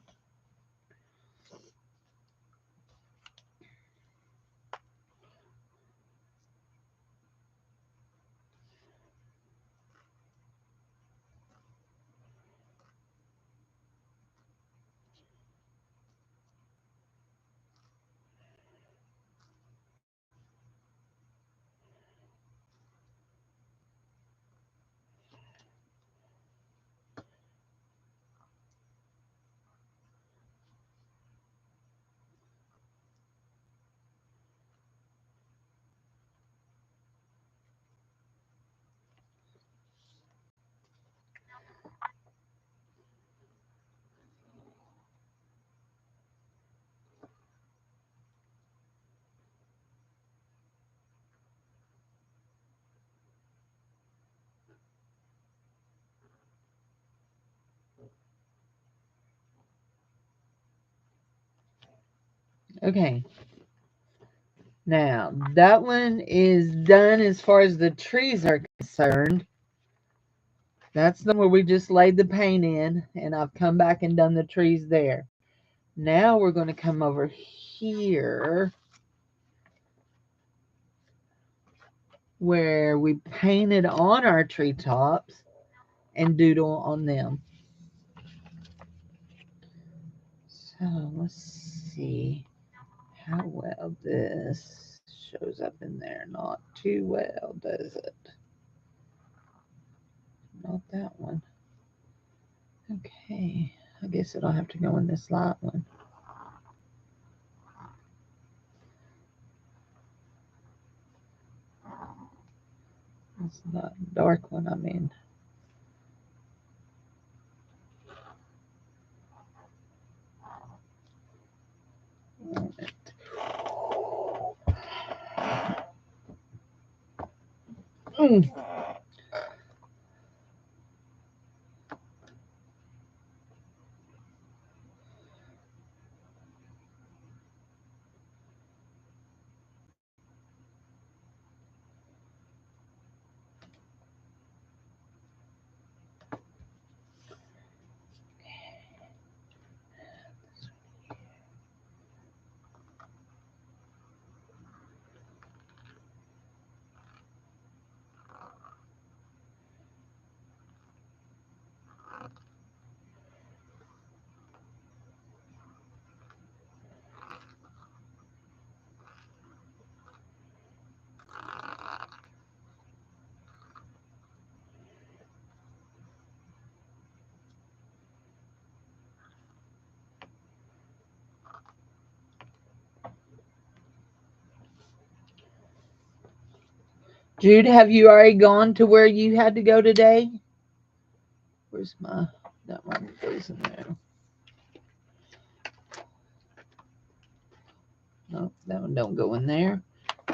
Okay. Now, that one is done as far as the trees are concerned. That's the one where we just laid the paint in, and I've come back and done the trees there. Now we're going to come over here where we painted on our treetops and doodle on them. So let's see how well this shows up in there. Not too well, does it? Not that one. Okay, I guess it'll have to go in this light one. It's not dark one, I mean. Mm. Jude, have you already gone to where you had to go today? Where's my, that one goes in there. No, that one don't go in there.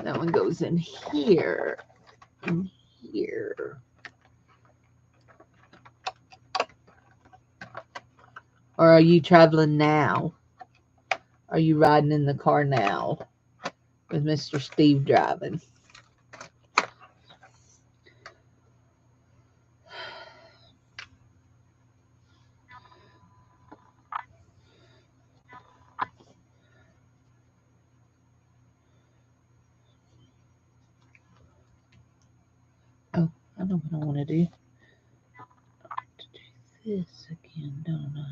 That one goes in here. In here. Or are you traveling now? Are you riding in the car now with Mr. Steve driving? Oh, I know what I want to do. I want to do this again, don't I?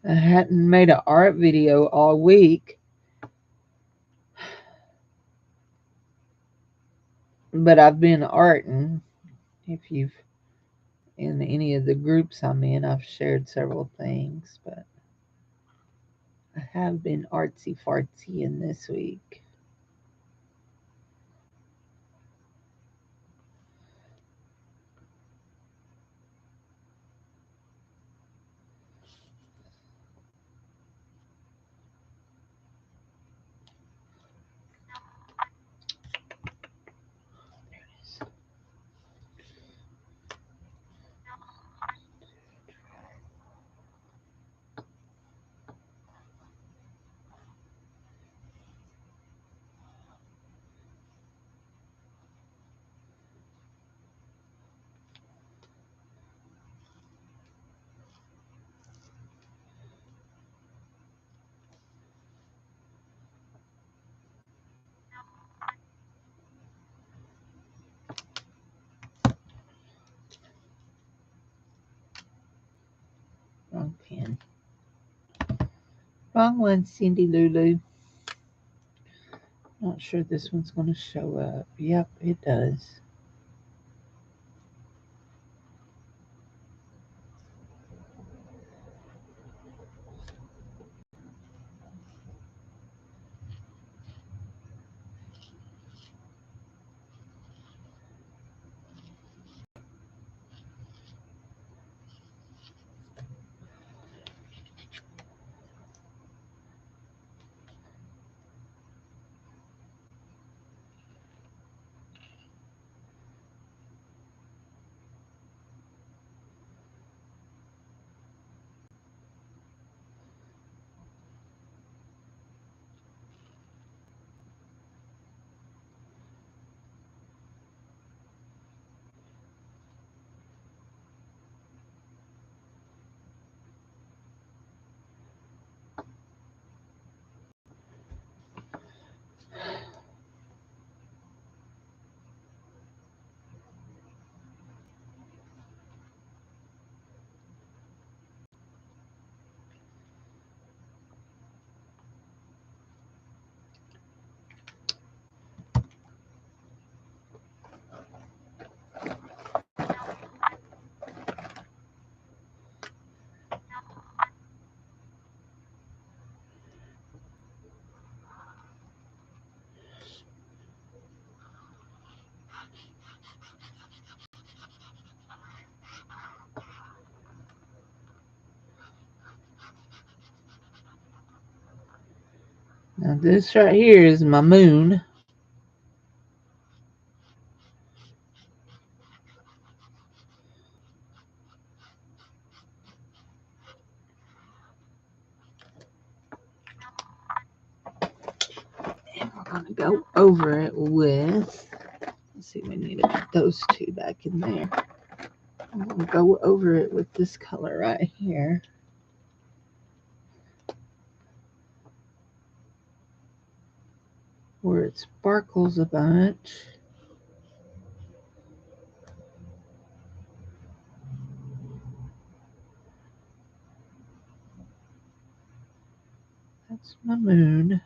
I hadn't made an art video all week, but I've been arting. If you've in any of the groups I'm in, I've shared several things, but I have been artsy fartsy in this week. Wrong pen. Wrong one, Cindy Lulu. Not sure this one's going to show up. Yep, it does. Now this right here is my moon. And we're going to go over it with, let's see, we need to put those two back in there. I'm going to go over it with this color right here. Where it sparkles a bunch. That's my moon.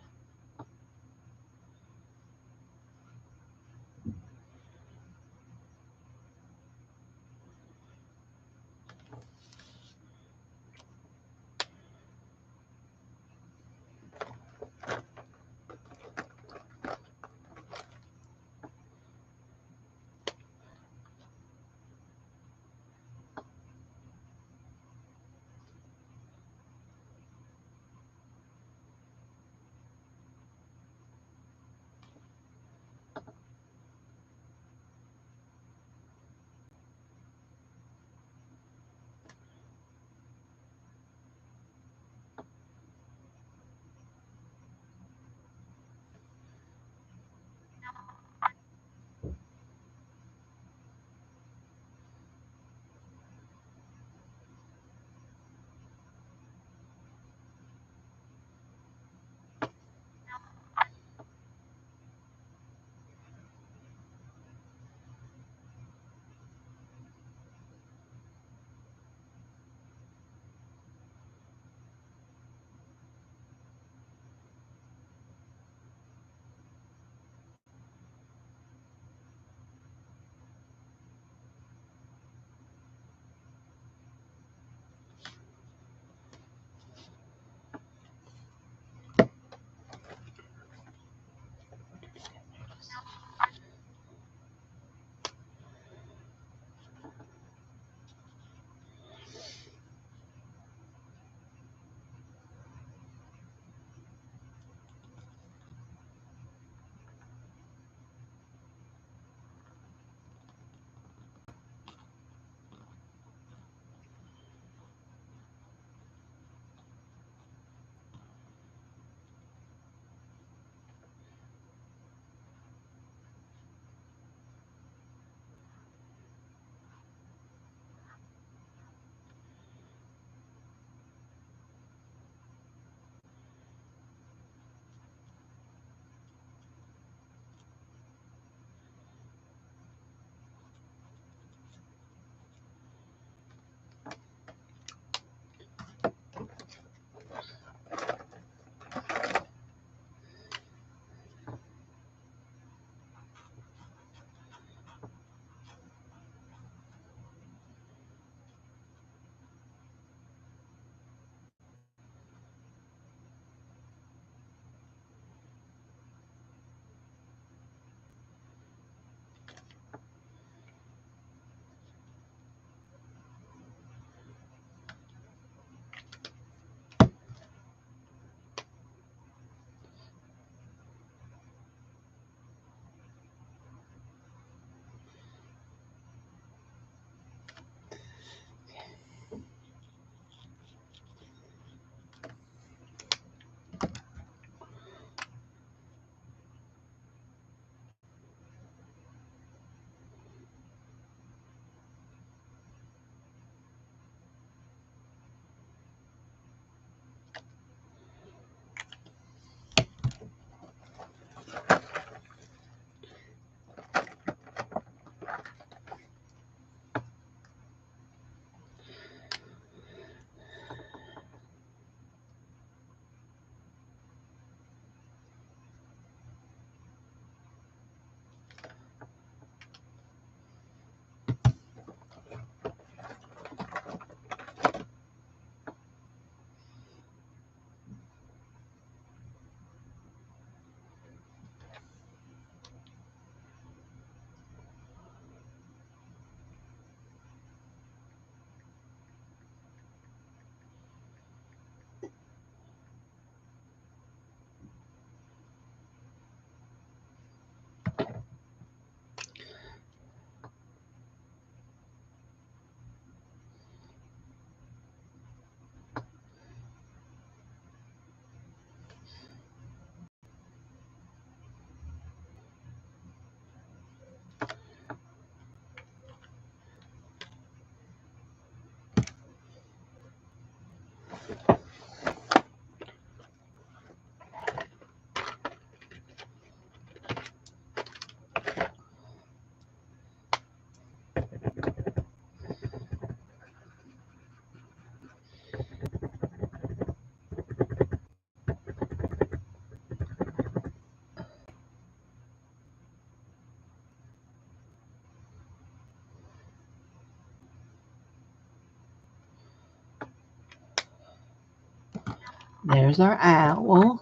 There's our owl.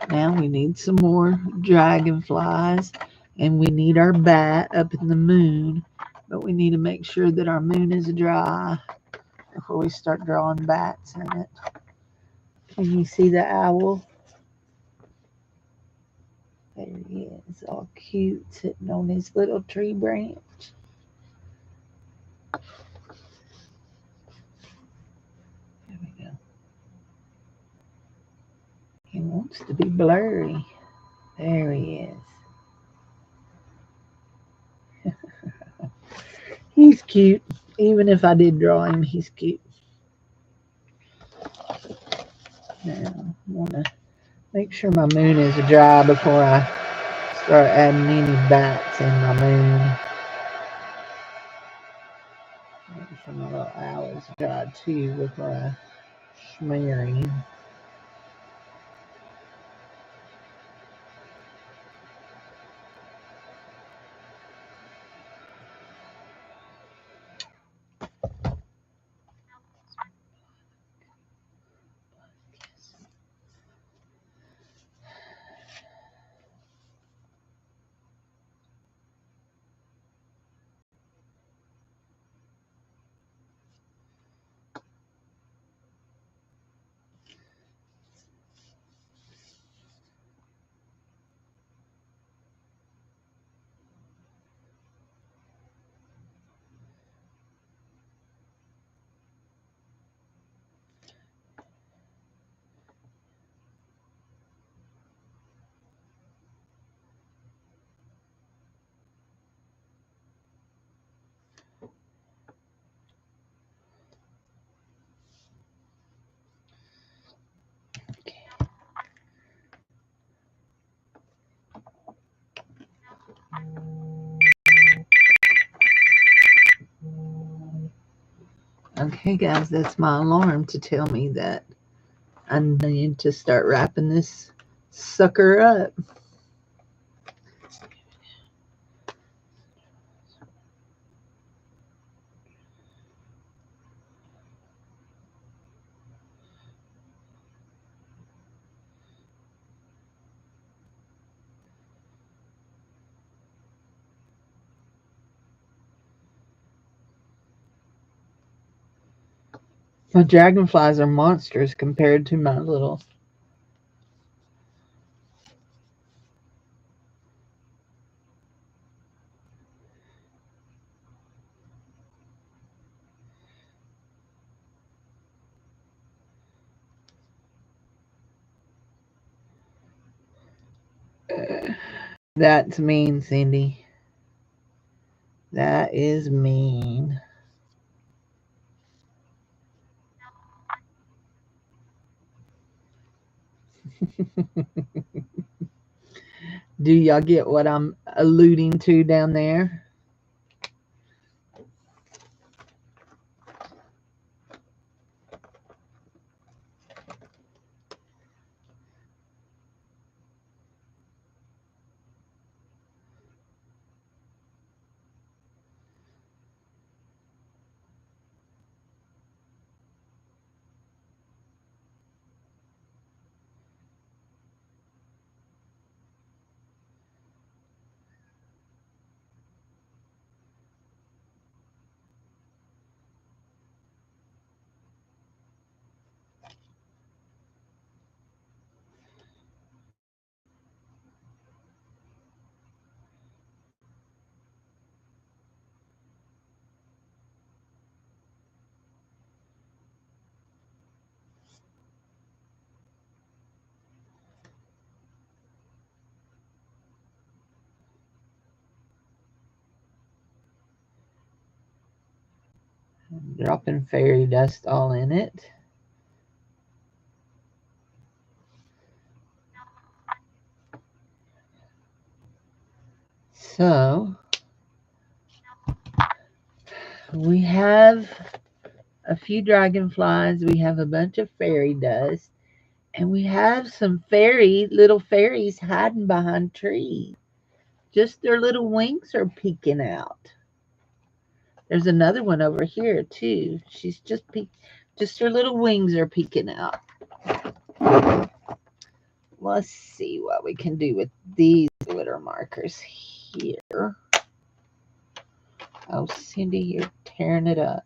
Now we need some more dragonflies, and we need our bat up in the moon, but we need to make sure that our moon is dry before we start drawing bats in it. Can you see the owl? There he is, all cute, sitting on his little tree branch. There we go. He wants to be blurry. There he is. He's cute. Even if I did draw him, he's cute. Now, I want to make sure my moon is dry before I start adding any bats in my moon. Make sure my little owl is dry too before I smear him. Okay, guys, that's my alarm to tell me that I need to start wrapping this sucker up. My dragonflies are monsters compared to my little. That's mean, Cindy. That is mean. Do y'all get what I'm alluding to down there? Dropping fairy dust all in it. So we have a few dragonflies, we have a bunch of fairy dust, and we have some little fairies hiding behind trees. Just their little wings are peeking out. There's another one over here too. She's just her little wings are peeking out. Let's see what we can do with these glitter markers here. Oh, Cindy, you're tearing it up.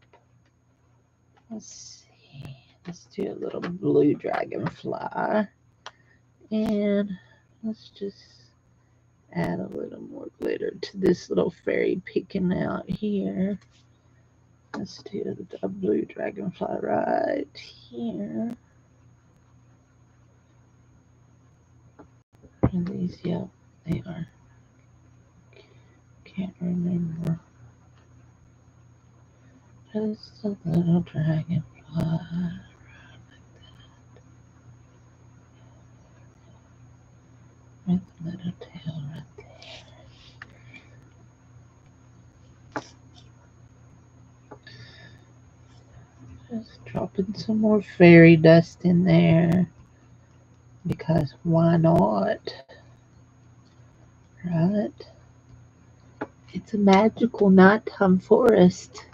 Let's see. Let's do a little blue dragonfly. And let's just add a little more glitter to this little fairy peeking out here. Let's do a blue dragonfly right here. Are these? Yep, they are. Can't remember. Just a little dragonfly. With a little tail right there. Just dropping some more fairy dust in there. Because why not? Right? It's a magical nighttime forest.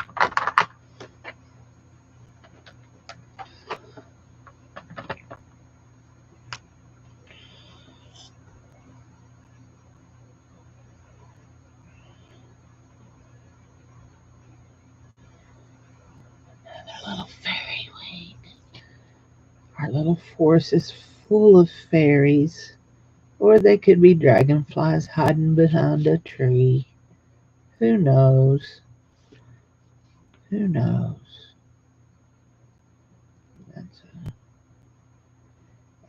Another little fairy wing. Our little forest is full of fairies. Or they could be dragonflies hiding behind a tree. Who knows? Who knows?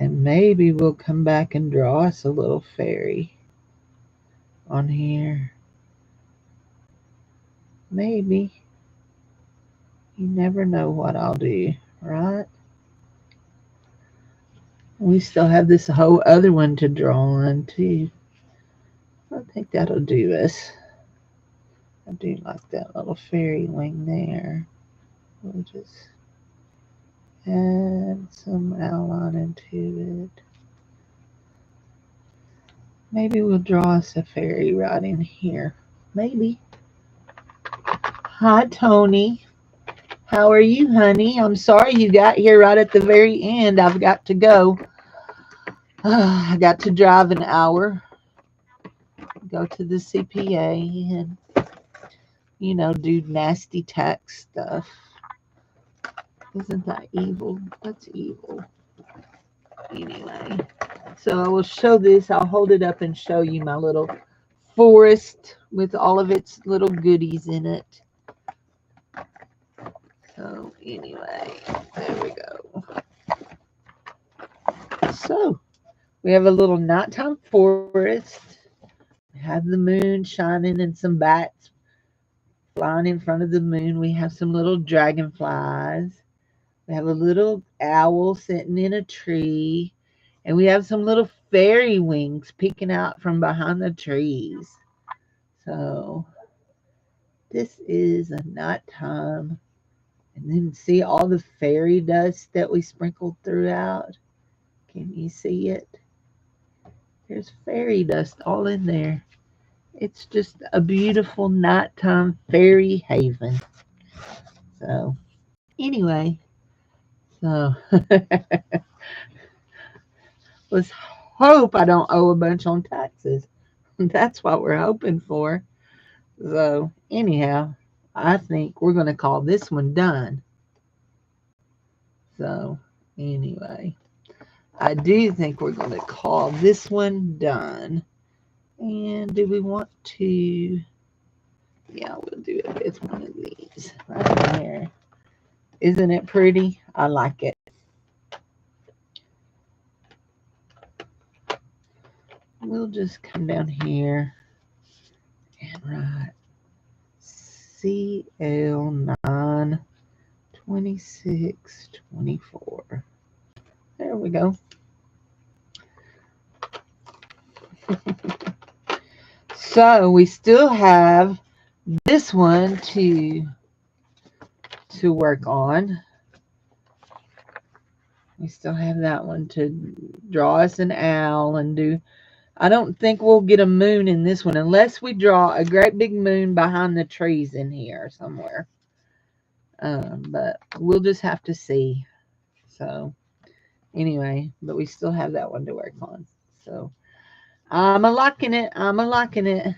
And maybe we'll come back and draw us a little fairy on here. Maybe. You never know what I'll do, right? We still have this whole other one to draw on too. I think that'll do us. I do like that little fairy wing there. We'll just add some outline into it. Maybe we'll draw us a fairy right in here. Maybe. Hi, Tony. How are you, honey? I'm sorry you got here right at the very end. I've got to go. I got to drive an hour, go to the CPA, and, do nasty tax stuff. Isn't that evil? That's evil. Anyway, so I will show this. I'll hold it up and show you my little forest with all of its little goodies in it. So anyway, there we go. So we have a little nighttime forest. We have the moon shining and some bats flying in front of the moon. We have some little dragonflies. We have a little owl sitting in a tree. And we have some little fairy wings peeking out from behind the trees. So this is a nighttime. And then see all the fairy dust that we sprinkled throughout. Can you see it? There's fairy dust all in there. It's just a beautiful nighttime fairy haven. So anyway, so let's hope I don't owe a bunch on taxes. That's what we're hoping for. So anyhow, I think we're going to call this one done. So anyway, I do think we're going to call this one done. And do we want to? Yeah, we'll do it with one of these right there. Isn't it pretty? I like it. We'll just come down here and write CL9 2624. There we go. So we still have this one to work on. We still have that one to draw us an owl and do I don't think we'll get a moon in this one unless we draw a great big moon behind the trees in here somewhere. But we'll just have to see. So anyway, but we still have that one to work on. So I'm a liking it. I'm a liking it.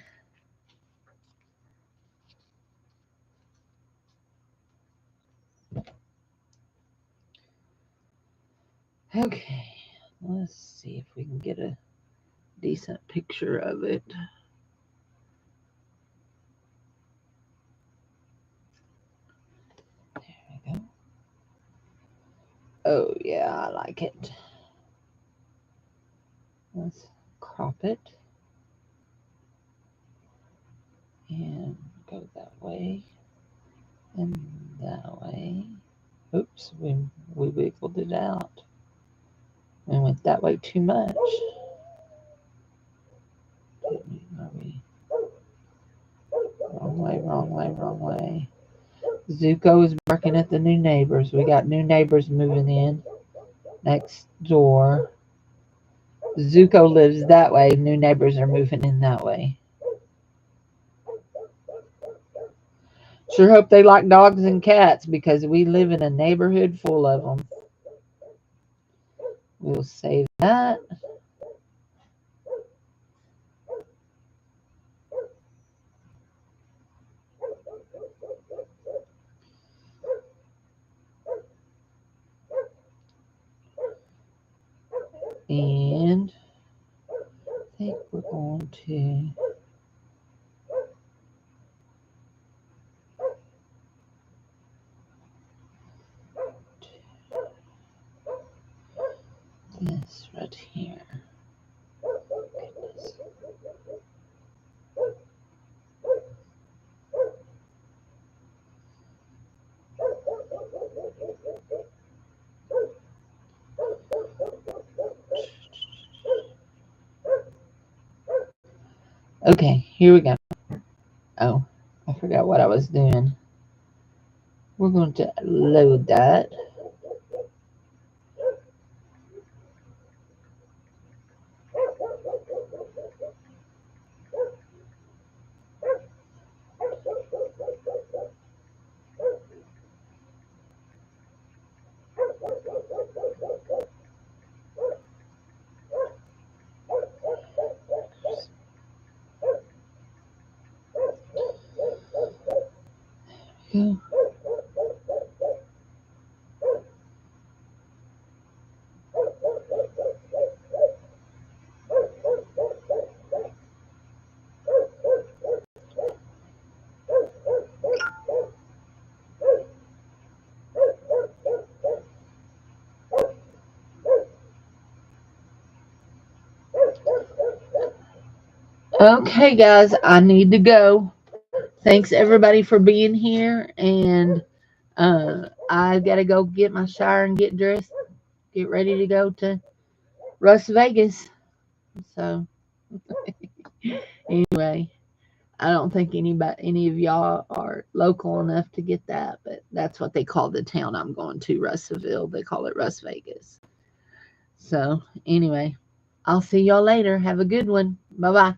Okay, let's see if we can get a decent picture of it. There we go. Oh yeah, I like it. Let's crop it and go that way and that way. Oops, we wiggled it out and went that way too much. Are we wrong way, wrong way, wrong way? Zuko is barking at the new neighbors. We got new neighbors moving in next door. Zuko lives that way. New neighbors are moving in that way. Sure hope they like dogs and cats because we live in a neighborhood full of them. We'll save that. And I think we're going to this right here. Goodness. Okay, here we go. Oh, I forgot what I was doing. We're going to load that. Okay, guys, I need to go. Thanks everybody for being here, and I gotta go get my shower and get dressed, get ready to go to Las Vegas. So anyway, I don't think any of y'all are local enough to get that, but that's what they call the town I'm going to, Russellville. They call it Las Vegas. So anyway, I'll see y'all later. Have a good one. Bye bye.